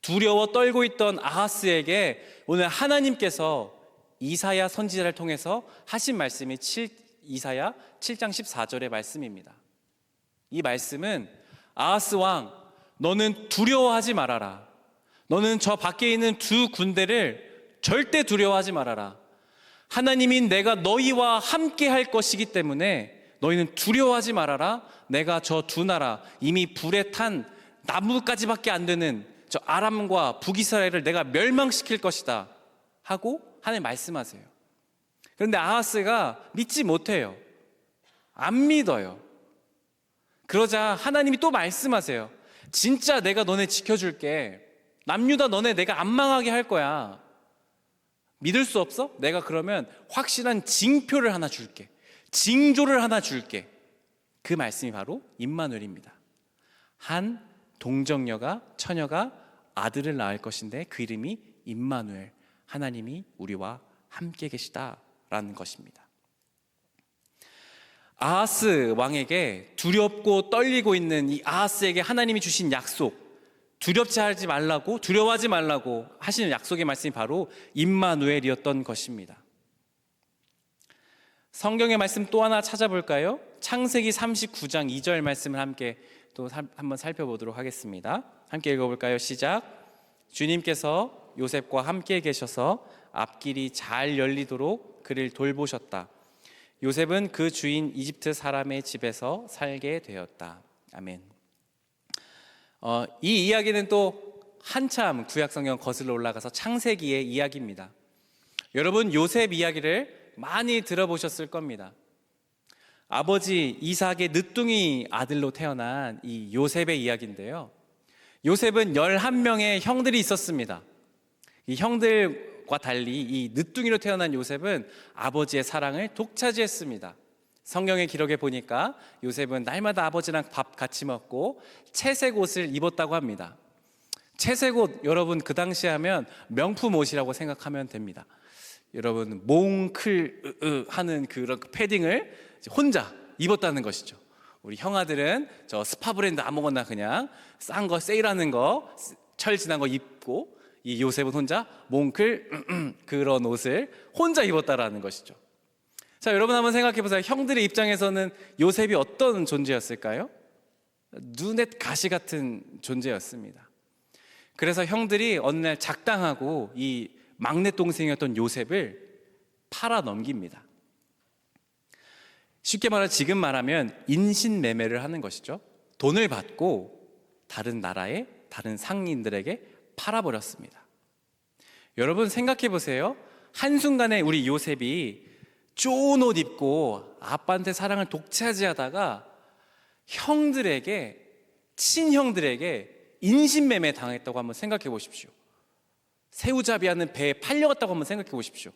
두려워 떨고 있던 아하스에게 오늘 하나님께서 이사야 선지자를 통해서 하신 말씀이 이사야 7장 14절의 말씀입니다. 이 말씀은 아하스 왕, 너는 두려워하지 말아라. 너는 저 밖에 있는 두 군대를 절대 두려워하지 말아라. 하나님인 내가 너희와 함께 할 것이기 때문에 너희는 두려워하지 말아라. 내가 저 두 나라, 이미 불에 탄 나무까지밖에 안 되는 저 아람과 북이스라엘을 내가 멸망시킬 것이다 하고 하나님 말씀하세요. 그런데 아하스가 믿지 못해요. 안 믿어요. 그러자 하나님이 또 말씀하세요. 진짜 내가 너네 지켜줄게. 남유다 너네 내가 안 망하게 할 거야. 믿을 수 없어? 내가 그러면 확실한 징표를 하나 줄게. 징조를 하나 줄게. 그 말씀이 바로 임마누엘입니다. 한 동정녀가, 처녀가 아들을 낳을 것인데 그 이름이 임마누엘, 하나님이 우리와 함께 계시다라는 것입니다. 아하스 왕에게 두렵고 떨리고 있는 이 아하스에게 하나님이 주신 약속, 두렵지 말라고, 두려워하지 말라고 하시는 약속의 말씀이 바로 임마누엘이었던 것입니다. 성경의 말씀 또 하나 찾아볼까요? 창세기 39장 2절 말씀을 함께 또 한번 살펴보도록 하겠습니다. 함께 읽어볼까요? 시작. 주님께서 요셉과 함께 계셔서 앞길이 잘 열리도록 그를 돌보셨다. 요셉은 그 주인 이집트 사람의 집에서 살게 되었다. 아멘. 이 이야기는 또 한참 구약성경 거슬러 올라가서 창세기의 이야기입니다. 여러분, 요셉 이야기를 많이 들어보셨을 겁니다. 아버지 이삭의 늦둥이 아들로 태어난 이 요셉의 이야기인데요. 요셉은 11명의 형들이 있었습니다. 이 형들과 달리 이 늦둥이로 태어난 요셉은 아버지의 사랑을 독차지했습니다. 성경의 기록에 보니까 요셉은 날마다 아버지랑 밥 같이 먹고 채색 옷을 입었다고 합니다. 채색 옷, 여러분 그 당시에 하면 명품 옷이라고 생각하면 됩니다. 여러분 몽클 하는 그런 패딩을 혼자 입었다는 것이죠. 우리 형아들은 저 스파 브랜드 아무거나 그냥 싼 거, 세일하는 거, 철 지난 거 입고, 이 요셉은 혼자 몽클 그런 옷을 혼자 입었다라는 것이죠. 자, 여러분 한번 생각해 보세요. 형들의 입장에서는 요셉이 어떤 존재였을까요? 눈에 가시 같은 존재였습니다. 그래서 형들이 어느 날 작당하고 이 막내 동생이었던 요셉을 팔아 넘깁니다. 쉽게 말해 지금 말하면 인신매매를 하는 것이죠. 돈을 받고 다른 나라의 다른 상인들에게 팔아버렸습니다. 여러분 생각해 보세요. 한순간에 우리 요셉이 좋은 옷 입고 아빠한테 사랑을 독차지하다가 형들에게, 친형들에게 인신매매 당했다고 한번 생각해 보십시오. 새우잡이하는 배에 팔려갔다고 한번 생각해 보십시오.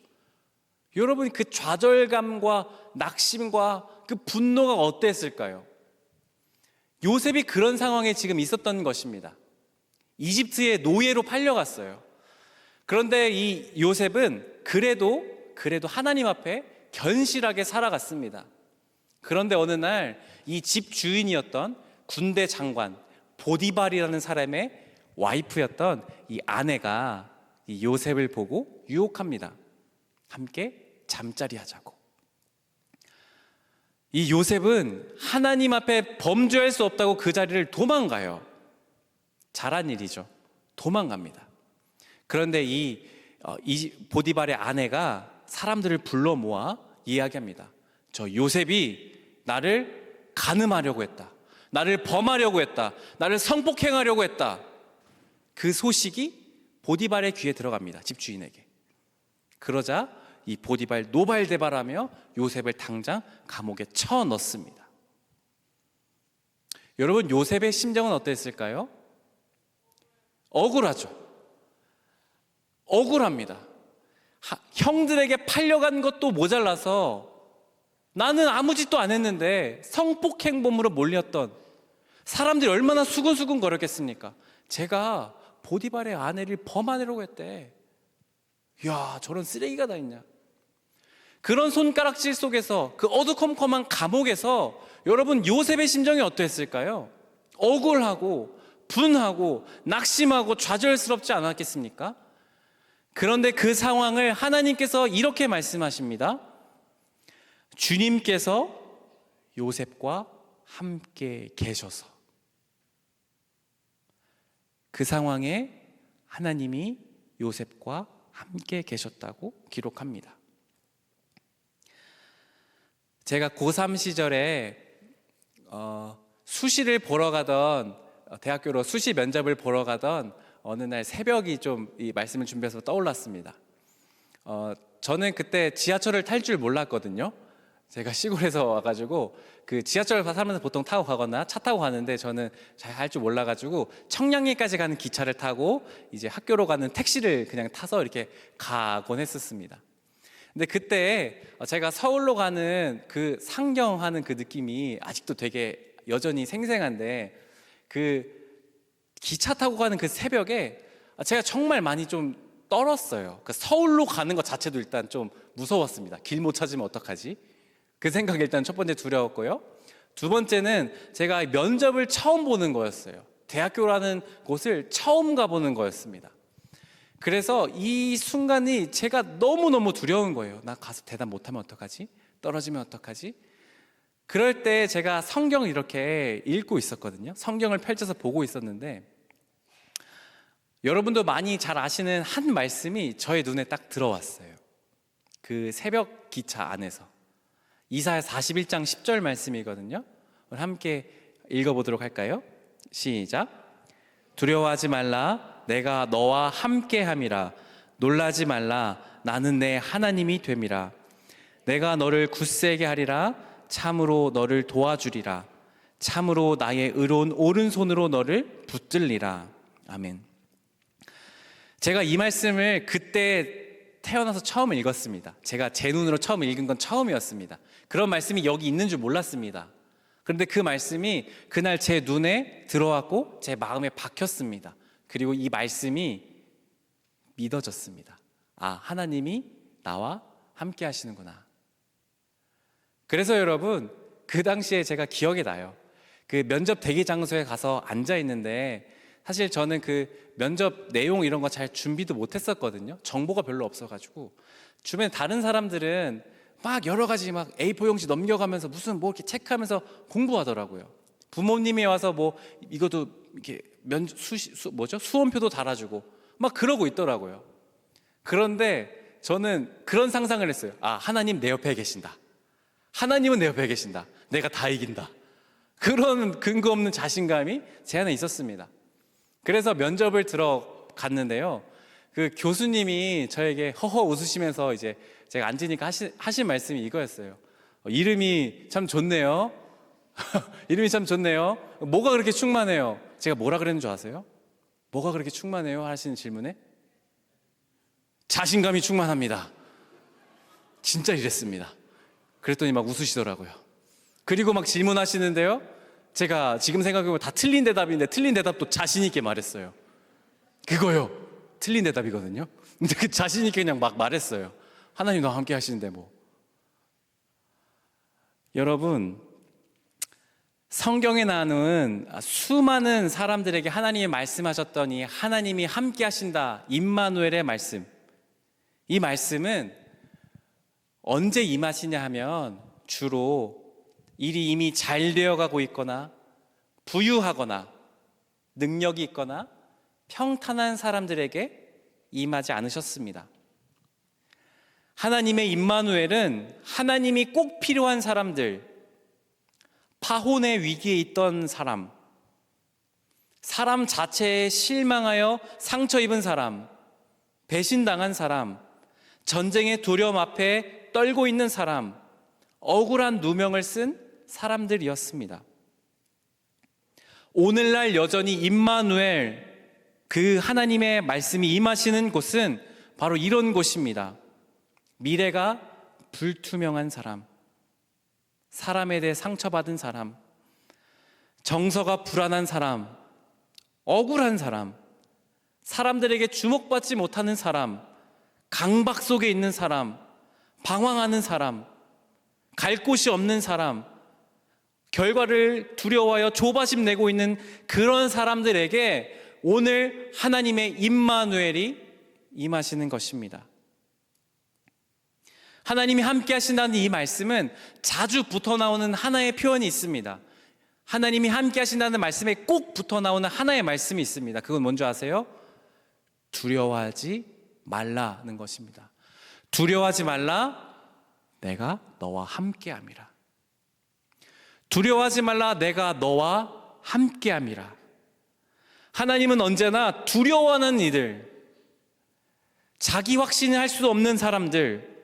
여러분 그 좌절감과 낙심과 그 분노가 어땠을까요? 요셉이 그런 상황에 지금 있었던 것입니다. 이집트의 노예로 팔려갔어요. 그런데 이 요셉은 그래도 하나님 앞에 견실하게 살아갔습니다. 그런데 어느 날 이 집 주인이었던 군대 장관 보디발이라는 사람의 와이프였던 이 아내가 이 요셉을 보고 유혹합니다. 함께 잠자리 하자고. 이 요셉은 하나님 앞에 범죄할 수 없다고 그 자리를 도망가요. 잘한 일이죠. 도망갑니다. 그런데 이 보디발의 아내가 사람들을 불러 모아 이야기합니다. 저 요셉이 나를 간음하려고 했다. 나를 범하려고 했다. 나를 성폭행하려고 했다. 그 소식이 보디발의 귀에 들어갑니다. 집주인에게. 그러자 이 보디발 노발대발하며 요셉을 당장 감옥에 쳐 넣습니다. 여러분, 요셉의 심정은 어땠을까요? 억울하죠. 억울합니다. 형들에게 팔려간 것도 모자라서 나는 아무 짓도 안 했는데 성폭행범으로 몰렸던 사람들이 얼마나 수근수근 거렸겠습니까? 제가 보디발의 아내를 범하려고 했대. 이야, 저런 쓰레기가 다 있냐. 그런 손가락질 속에서 그 어두컴컴한 감옥에서 여러분, 요셉의 심정이 어떠했을까요? 억울하고 분하고 낙심하고 좌절스럽지 않았겠습니까? 그런데 그 상황을 하나님께서 이렇게 말씀하십니다. 주님께서 요셉과 함께 계셔서. 그 상황에 하나님이 요셉과 함께 계셨다고 기록합니다. 제가 고3 시절에 수시를 보러 가던, 대학교로 수시 면접을 보러 가던 어느 날 새벽이 좀 이 말씀을 준비해서 떠올랐습니다. 저는 그때 지하철을 탈 줄 몰랐거든요. 제가 시골에서 와가지고 그 지하철 사람들은 보통 타고 가거나 차 타고 가는데 저는 잘 할 줄 몰라가지고 청량리까지 가는 기차를 타고 이제 학교로 가는 택시를 그냥 타서 이렇게 가곤 했었습니다. 근데 그때 제가 서울로 가는 그 상경하는 그 느낌이 아직도 되게 여전히 생생한데, 그 기차 타고 가는 그 새벽에 제가 정말 많이 좀 떨었어요. 그 서울로 가는 것 자체도 일단 좀 무서웠습니다. 길 못 찾으면 어떡하지? 그 생각이 일단 첫 번째 두려웠고요. 두 번째는 제가 면접을 처음 보는 거였어요. 대학교라는 곳을 처음 가보는 거였습니다. 그래서 이 순간이 제가 너무너무 두려운 거예요. 나 가서 대답 못하면 어떡하지? 떨어지면 어떡하지? 그럴 때 제가 성경을 이렇게 읽고 있었거든요. 성경을 펼쳐서 보고 있었는데 여러분도 많이 잘 아시는 한 말씀이 저의 눈에 딱 들어왔어요. 그 새벽 기차 안에서 이사야 41장 10절 말씀이거든요. 오늘 함께 읽어보도록 할까요? 시작. 두려워하지 말라, 내가 너와 함께함이라. 놀라지 말라, 나는 내 하나님이 됨이라. 내가 너를 굳세게 하리라. 참으로 너를 도와주리라. 참으로 나의 의로운 오른손으로 너를 붙들리라. 아멘. 제가 이 말씀을 그때 태어나서 처음 읽었습니다. 제가 제 눈으로 처음 읽은 건 처음이었습니다. 그런 말씀이 여기 있는 줄 몰랐습니다. 그런데 그 말씀이 그날 제 눈에 들어왔고 제 마음에 박혔습니다. 그리고 이 말씀이 믿어졌습니다. 아, 하나님이 나와 함께 하시는구나. 그래서 여러분, 그 당시에 제가 기억이 나요. 그 면접 대기 장소에 가서 앉아 있는데 사실 저는 그 면접 내용 이런 거 잘 준비도 못 했었거든요. 정보가 별로 없어가지고. 주변에 다른 사람들은 막 여러 가지 막 A4 용지 넘겨가면서 무슨 뭐 이렇게 체크하면서 공부하더라고요. 부모님이 와서 뭐 이것도 이렇게 수험표도 달아주고 막 그러고 있더라고요. 그런데 저는 그런 상상을 했어요. 아, 하나님 내 옆에 계신다. 하나님은 내 옆에 계신다. 내가 다 이긴다. 그런 근거 없는 자신감이 제 안에 있었습니다. 그래서 면접을 들어갔는데요. 그 교수님이 저에게 허허 웃으시면서 이제 제가 앉으니까 하신 말씀이 이거였어요. 이름이 참 좋네요. 이름이 참 좋네요. 뭐가 그렇게 충만해요? 제가 뭐라 그랬는 줄 아세요? 뭐가 그렇게 충만해요? 하시는 질문에 자신감이 충만합니다. 진짜 이랬습니다. 그랬더니 막 웃으시더라고요. 그리고 막 질문하시는데요. 제가 지금 생각해보면 다 틀린 대답인데 틀린 대답도 자신 있게 말했어요. 그거요. 틀린 대답이거든요. 근데 그 자신 있게 그냥 막 말했어요. 하나님 너와 함께 하시는데 뭐. 여러분, 성경에 나오는 수많은 사람들에게 하나님이 말씀하셨더니 하나님이 함께 하신다, 임마누엘의 말씀. 이 말씀은 언제 임하시냐 하면 주로 일이 이미 잘 되어가고 있거나 부유하거나 능력이 있거나 평탄한 사람들에게 임하지 않으셨습니다. 하나님의 임마누엘은 하나님이 꼭 필요한 사람들, 파혼의 위기에 있던 사람, 사람 자체에 실망하여 상처 입은 사람, 배신당한 사람, 전쟁의 두려움 앞에 떨고 있는 사람, 억울한 누명을 쓴 사람들이었습니다. 오늘날 여전히 임마누엘, 그 하나님의 말씀이 임하시는 곳은 바로 이런 곳입니다. 미래가 불투명한 사람, 사람에 대해 상처받은 사람, 정서가 불안한 사람, 억울한 사람, 사람들에게 주목받지 못하는 사람, 강박 속에 있는 사람, 방황하는 사람, 갈 곳이 없는 사람, 결과를 두려워하여 조바심 내고 있는 그런 사람들에게 오늘 하나님의 임마누엘이 임하시는 것입니다. 하나님이 함께 하신다는 이 말씀은 자주 붙어 나오는 하나의 표현이 있습니다. 하나님이 함께 하신다는 말씀에 꼭 붙어 나오는 하나의 말씀이 있습니다. 그건 뭔지 아세요? 두려워하지 말라는 것입니다. 두려워하지 말라, 내가 너와 함께함이라. 두려워하지 말라, 내가 너와 함께함이라. 하나님은 언제나 두려워하는 이들, 자기 확신을 할 수 없는 사람들,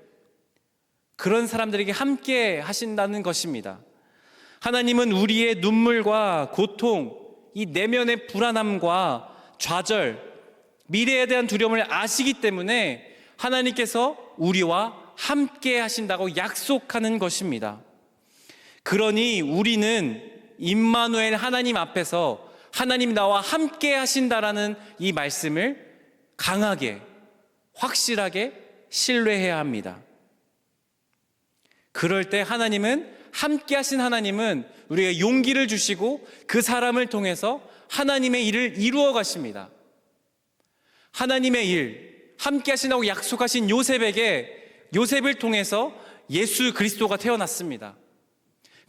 그런 사람들에게 함께 하신다는 것입니다. 하나님은 우리의 눈물과 고통, 이 내면의 불안함과 좌절, 미래에 대한 두려움을 아시기 때문에 하나님께서 우리와 함께 하신다고 약속하는 것입니다. 그러니 우리는 임마누엘 하나님 앞에서 하나님 나와 함께 하신다라는 이 말씀을 강하게, 확실하게 신뢰해야 합니다. 그럴 때 하나님은, 함께 하신 하나님은 우리에게 용기를 주시고 그 사람을 통해서 하나님의 일을 이루어 가십니다. 하나님의 일, 함께 하신다고 약속하신 요셉을 통해서 예수 그리스도가 태어났습니다.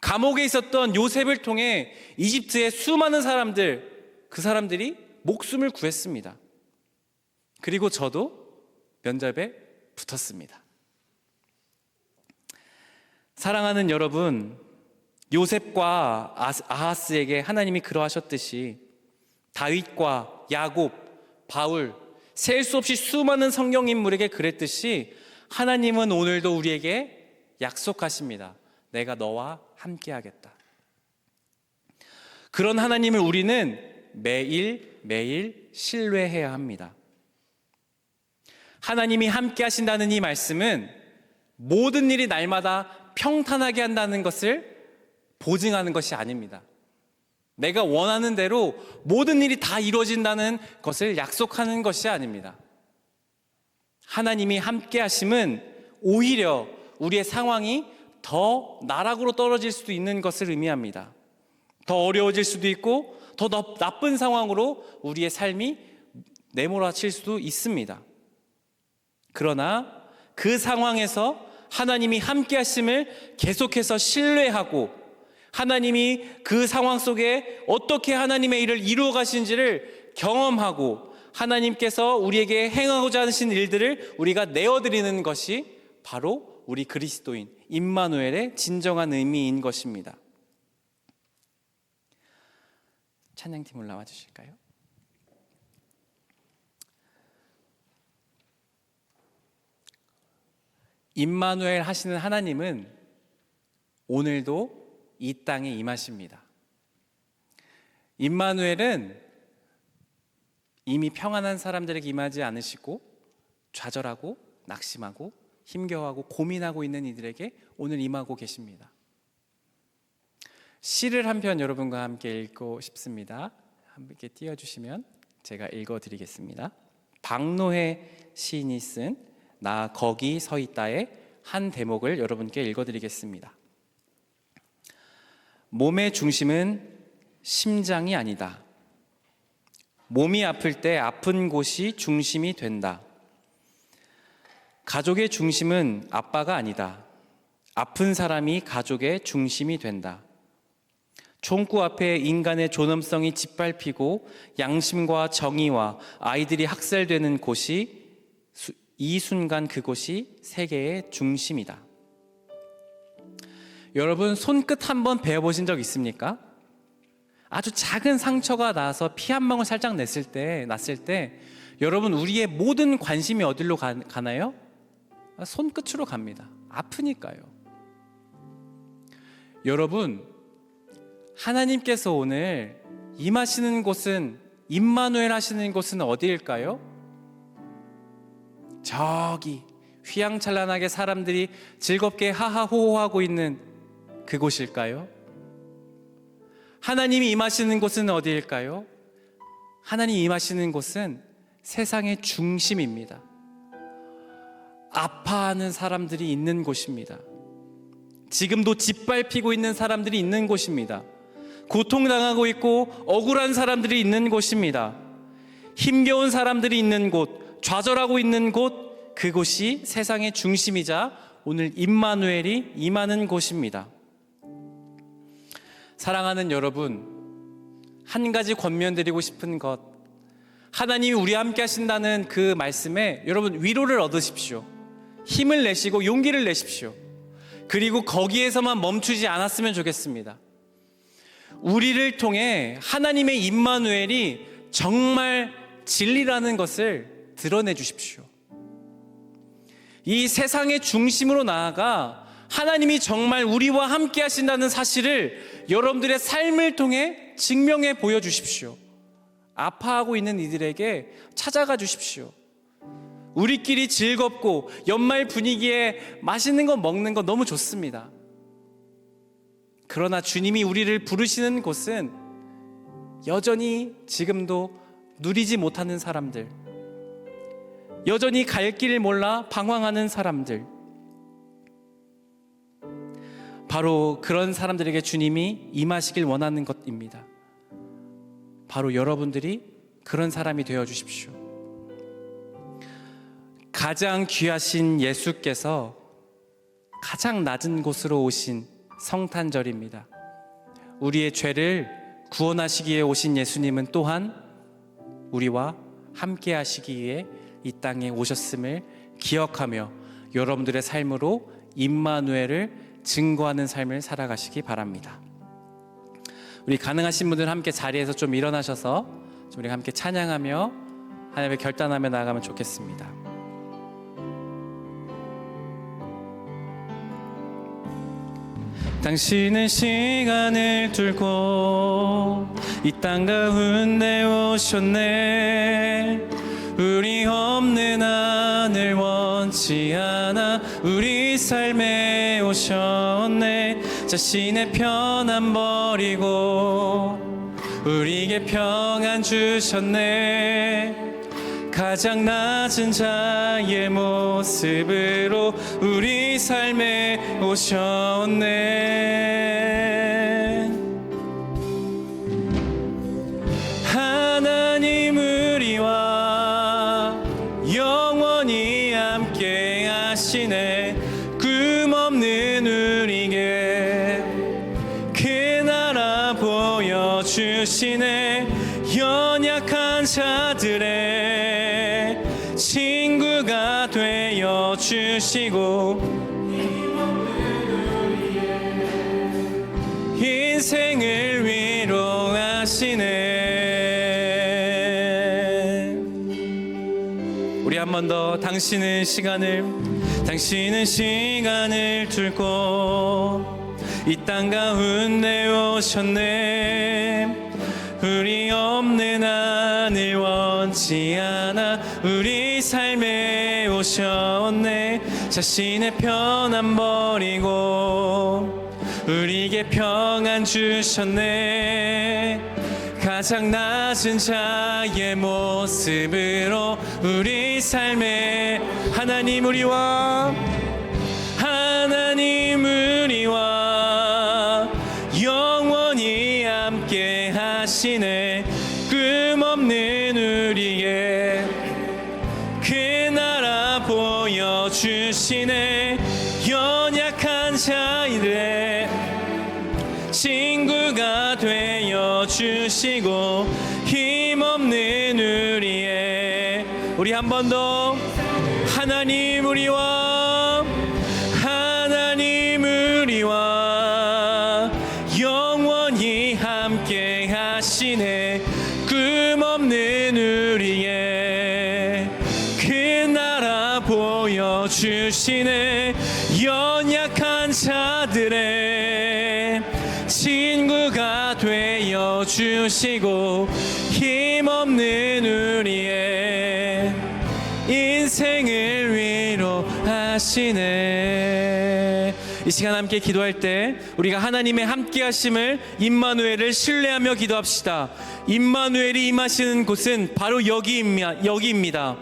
감옥에 있었던 요셉을 통해 이집트의 수많은 사람들, 그 사람들이 목숨을 구했습니다. 그리고 저도 면접에 붙었습니다. 사랑하는 여러분, 요셉과 아하스에게 하나님이 그러하셨듯이 다윗과 야곱, 바울, 셀 수 없이 수많은 성경 인물에게 그랬듯이 하나님은 오늘도 우리에게 약속하십니다. 내가 너와 함께하겠다. 그런 하나님을 우리는 매일 신뢰해야 합니다. 하나님이 함께 하신다는 이 말씀은 모든 일이 날마다 평탄하게 한다는 것을 보증하는 것이 아닙니다. 내가 원하는 대로 모든 일이 다 이루어진다는 것을 약속하는 것이 아닙니다. 하나님이 함께 하심은 오히려 우리의 상황이 더 나락으로 떨어질 수도 있는 것을 의미합니다. 더 어려워질 수도 있고 더 나쁜 상황으로 우리의 삶이 내몰아칠 수도 있습니다. 그러나 그 상황에서 하나님이 함께 하심을 계속해서 신뢰하고 하나님이 그 상황 속에 어떻게 하나님의 일을 이루어 가신지를 경험하고 하나님께서 우리에게 행하고자 하신 일들을 우리가 내어드리는 것이 바로 우리 그리스도인 임마누엘의 진정한 의미인 것입니다. 찬양팀 올라와 주실까요? 임마누엘 하시는 하나님은 오늘도 이 땅에 임하십니다. 임마누엘은 이미 평안한 사람들에게 임하지 않으시고 좌절하고 낙심하고 힘겨워하고 고민하고 있는 이들에게 오늘 임하고 계십니다. 시를 한 편 여러분과 함께 읽고 싶습니다. 함께 띄워주시면 제가 읽어드리겠습니다. 박노해 시인이 쓴 나 거기 서 있다의 한 대목을 여러분께 읽어드리겠습니다. 몸의 중심은 심장이 아니다. 몸이 아플 때 아픈 곳이 중심이 된다. 가족의 중심은 아빠가 아니다. 아픈 사람이 가족의 중심이 된다. 총구 앞에 인간의 존엄성이 짓밟히고 양심과 정의와 아이들이 학살되는 곳이 이 순간 그곳이 세계의 중심이다. 여러분 손끝 한번 베어보신 적 있습니까? 아주 작은 상처가 나서 피 한 방울 살짝 났을 때 여러분 우리의 모든 관심이 어디로 가나요? 손끝으로 갑니다. 아프니까요. 여러분 하나님께서 오늘 임하시는 곳은 임마누엘 하시는 곳은 어디일까요? 저기 휘황찬란하게 사람들이 즐겁게 하하호호하고 있는 그곳일까요? 하나님이 임하시는 곳은 어디일까요? 하나님이 임하시는 곳은 세상의 중심입니다. 아파하는 사람들이 있는 곳입니다. 지금도 짓밟히고 있는 사람들이 있는 곳입니다. 고통당하고 있고 억울한 사람들이 있는 곳입니다. 힘겨운 사람들이 있는 곳, 좌절하고 있는 곳, 그곳이 세상의 중심이자 오늘 임마누엘이 임하는 곳입니다. 사랑하는 여러분, 한 가지 권면드리고 싶은 것, 하나님이 우리와 함께 하신다는 그 말씀에 여러분 위로를 얻으십시오. 힘을 내시고 용기를 내십시오. 그리고 거기에서만 멈추지 않았으면 좋겠습니다. 우리를 통해 하나님의 임마누엘이 정말 진리라는 것을 드러내 주십시오. 이 세상의 중심으로 나아가 하나님이 정말 우리와 함께 하신다는 사실을 여러분들의 삶을 통해 증명해 보여주십시오. 아파하고 있는 이들에게 찾아가 주십시오. 우리끼리 즐겁고 연말 분위기에 맛있는 거 먹는 거 너무 좋습니다. 그러나 주님이 우리를 부르시는 곳은 여전히 지금도 누리지 못하는 사람들, 여전히 갈 길을 몰라 방황하는 사람들, 바로 그런 사람들에게 주님이 임하시길 원하는 것입니다. 바로 여러분들이 그런 사람이 되어 주십시오. 가장 귀하신 예수께서 가장 낮은 곳으로 오신 성탄절입니다. 우리의 죄를 구원하시기 위해 오신 예수님은 또한 우리와 함께 하시기 위해 이 땅에 오셨음을 기억하며 여러분들의 삶으로 임마누엘을 증거하는 삶을 살아가시기 바랍니다. 우리 가능하신 분들 함께 자리에서 좀 일어나셔서 우리가 함께 찬양하며 하나님의 결단하며 나아가면 좋겠습니다. 당신은 시간을 뚫고 이 땅 가운데 오셨네. 우리 없는 하늘 원치 않아 우리 삶에 오셨네. 자신의 편안 버리고 우리에게 평안 주셨네. 가장 낮은 자의 모습으로 우리 삶에 오셨네. 하나님 우리와 영원히 함께 하시네. 꿈없는 우리에게 그 나라 보여주시네. 연약한 자들의 친구가 되어 주시고 인생을 위로하시네. 우리 한 번 더 당신은 시간을 뚫고 이 땅 가운데 오셨네. 우리 없는 하늘 원치 않아 우리 삶에 오셨네. 자신의 편안 버리고 우리에게 평안 주셨네. 가장 낮은 자의 모습으로 우리 삶에 하나님 우리와 영원 보여주시네. 연약한 자들의 친구가 되어주시고 힘없는 우리 한 번 더 하나님 우리와 영원히 함께 하시네. 꿈없는 우리의 그 나라 보여주시네. 연약한 자들의 친구가 되어주시고 힘없는 우리의 인생을 위로하시네. 이 시간 함께 기도할 때 우리가 하나님의 함께 하심을 임마누엘을 신뢰하며 기도합시다. 임마누엘이 임하시는 곳은 바로 여기입니다.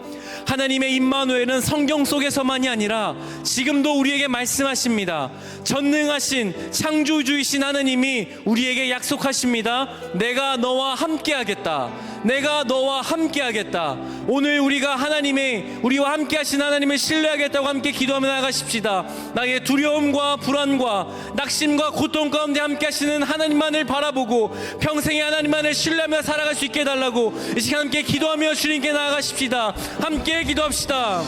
하나님의 임마누엘은 성경 속에서만이 아니라 지금도 우리에게 말씀하십니다. 전능하신 창조주이신 하나님이 우리에게 약속하십니다. 내가 너와 함께하겠다. 내가 너와 함께하겠다. 오늘 우리가 우리와 함께하신 하나님을 신뢰하겠다고 함께 기도하며 나가십시다. 나의 두려움과 불안과 낙심과 고통 가운데 함께하시는 하나님만을 바라보고 평생에 하나님만을 신뢰하며 살아갈 수 있게 해달라고 이 시간 함께 기도하며 주님께 나아가십시다. 함께 기도합시다.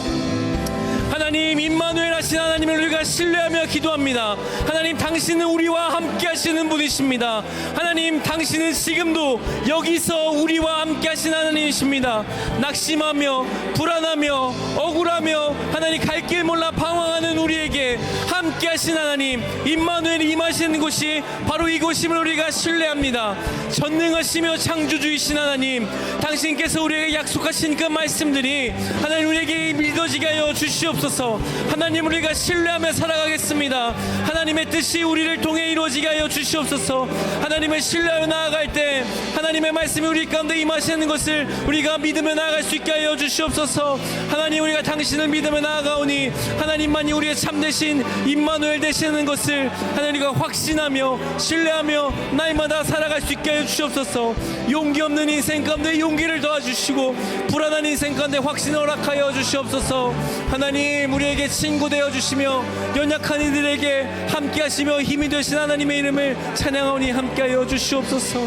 하나님, 임마누엘 하신 하나님을 우리가 신뢰하며 기도합니다. 하나님, 당신은 우리와 함께 하시는 분이십니다. 하나님, 당신은 지금도 여기서 우리와 함께 하신 하나님이십니다. 낙심하며 불안하며 억울하며 하나님 갈 길 몰라 방황하는 우리에게 함께 하신 하나님, 임마누엘이 임하시는 곳이 바로 이곳임을 우리가 신뢰합니다. 전능하시며 창조주이신 하나님, 당신께서 우리에게 약속하신 그 말씀들이 하나님 우리에게 믿어지게 하여 주시옵소서. 하나님, 우리가 신뢰하며 살아가겠습니다. 하나님의 뜻이 우리를 통해 이루어지게 하여 주시옵소서. 하나님을 신뢰하여 나아갈 때 하나님의 말씀이 우리 가운데 임하시는 것을 우리가 믿으며 나아갈 수 있게 하여 주시옵소서. 하나님, 우리가 당신을 믿으며 나아가오니 하나님만이 우리의 참되신 임마누엘 되시는 것을 하나님과 확신하며 신뢰하며 날마다 살아갈 수 있게 하여 주시옵소서. 용기 없는 인생 가운데 용기를 도와주시고 불안한 인생 가운데 확신을 허락하여 주시옵소서. 하나님, 우리에게 친구 되어 주시며 연약한 이들에게 함께 하시며 힘이 되신 하나님의 이름을 찬양하오니 함께하여 주시옵소서.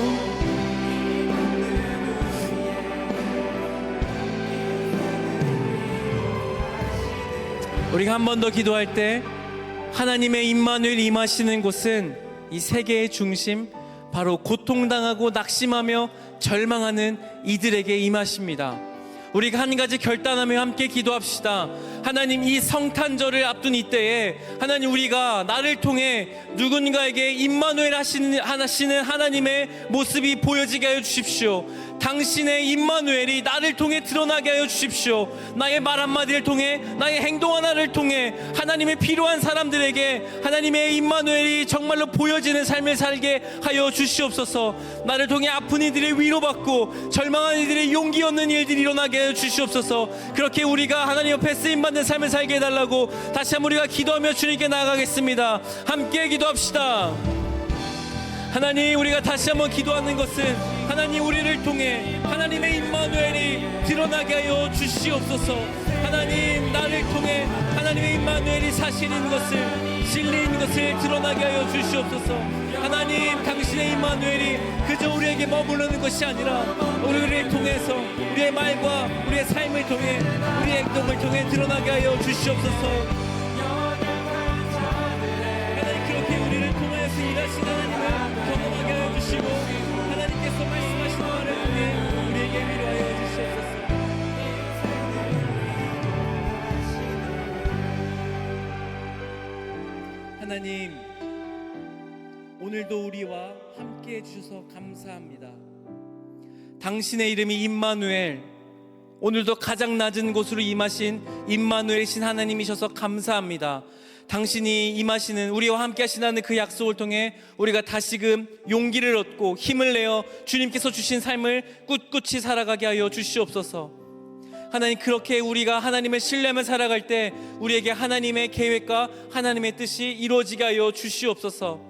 우리가 한 번 더 기도할 때 하나님의 임마누엘 임하시는 곳은 이 세계의 중심, 바로 고통당하고 낙심하며 절망하는 이들에게 임하십니다. 우리가 한 가지 결단하며 함께 기도합시다. 하나님, 이 성탄절을 앞둔 이때에 하나님, 우리가 나를 통해 누군가에게 임마누엘 하시는 하나님의 모습이 보여지게 하여 주십시오. 당신의 임마누엘이 나를 통해 드러나게 하여 주십시오. 나의 말 한마디를 통해, 나의 행동 하나를 통해 하나님의 필요한 사람들에게 하나님의 임마누엘이 정말로 보여지는 삶을 살게 하여 주시옵소서. 나를 통해 아픈 이들이 위로받고 절망한 이들이 용기 얻는 일들이 일어나게 하여 주시옵소서. 그렇게 우리가 하나님 옆에 쓰임받는 삶을 살게 해달라고 다시 한번 우리가 기도하며 주님께 나아가겠습니다. 함께 기도합시다. 하나님, 우리가 다시 한번 기도하는 것은 하나님, 우리를 통해 하나님의 임마누엘이 드러나게 하여 주시옵소서. 하나님, 나를 통해 하나님의 임마누엘이 사실인 것을, 진리인 것을 드러나게 하여 주시옵소서. 하나님, 당신의 임마누엘이 그저 우리에게 머무르는 것이 아니라 우리를 통해서 우리의 말과 우리의 삶을 통해 우리의 행동을 통해 드러나게 하여 주시옵소서. 그렇게 우리를 통해서 일하신 하나님을 경험하게 하여 주시고 하나님께서 말씀하시는 말을 통해 우리에게 위로하여 주시옵소서. 하나님, 오늘도 우리와 함께 해주셔서 감사합니다. 당신의 이름이 임마누엘, 오늘도 가장 낮은 곳으로 임하신 임마누엘이신 하나님이셔서 감사합니다. 당신이 임하시는, 우리와 함께 하시는 그 약속을 통해 우리가 다시금 용기를 얻고 힘을 내어 주님께서 주신 삶을 꿋꿋이 살아가게 하여 주시옵소서. 하나님, 그렇게 우리가 하나님을 신뢰하며 살아갈 때 우리에게 하나님의 계획과 하나님의 뜻이 이루어지게 하여 주시옵소서.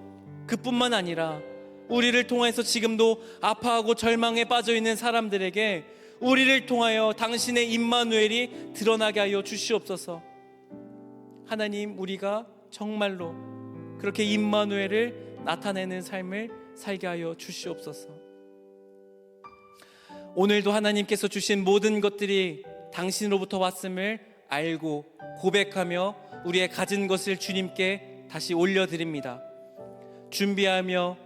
그뿐만 아니라 우리를 통해서 지금도 아파하고 절망에 빠져있는 사람들에게 우리를 통하여 당신의 임마누엘이 드러나게 하여 주시옵소서. 하나님, 우리가 정말로 그렇게 임마누엘을 나타내는 삶을 살게 하여 주시옵소서. 오늘도 하나님께서 주신 모든 것들이 당신으로부터 왔음을 알고 고백하며 우리의 가진 것을 주님께 다시 올려드립니다. 준비하며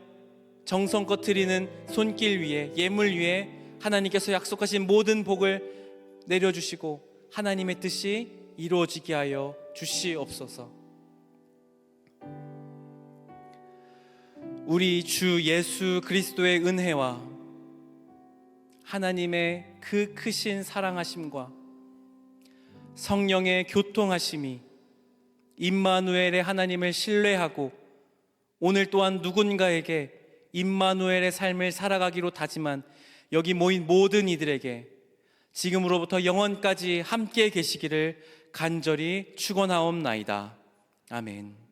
정성껏 드리는 손길 위에, 예물 위에 하나님께서 약속하신 모든 복을 내려주시고 하나님의 뜻이 이루어지게 하여 주시옵소서. 우리 주 예수 그리스도의 은혜와 하나님의 그 크신 사랑하심과 성령의 교통하심이 임마누엘의 하나님을 신뢰하고 오늘 또한 누군가에게 임마누엘의 삶을 살아가기로 다짐한 여기 모인 모든 이들에게 지금으로부터 영원까지 함께 계시기를 간절히 축원하옵나이다. 아멘.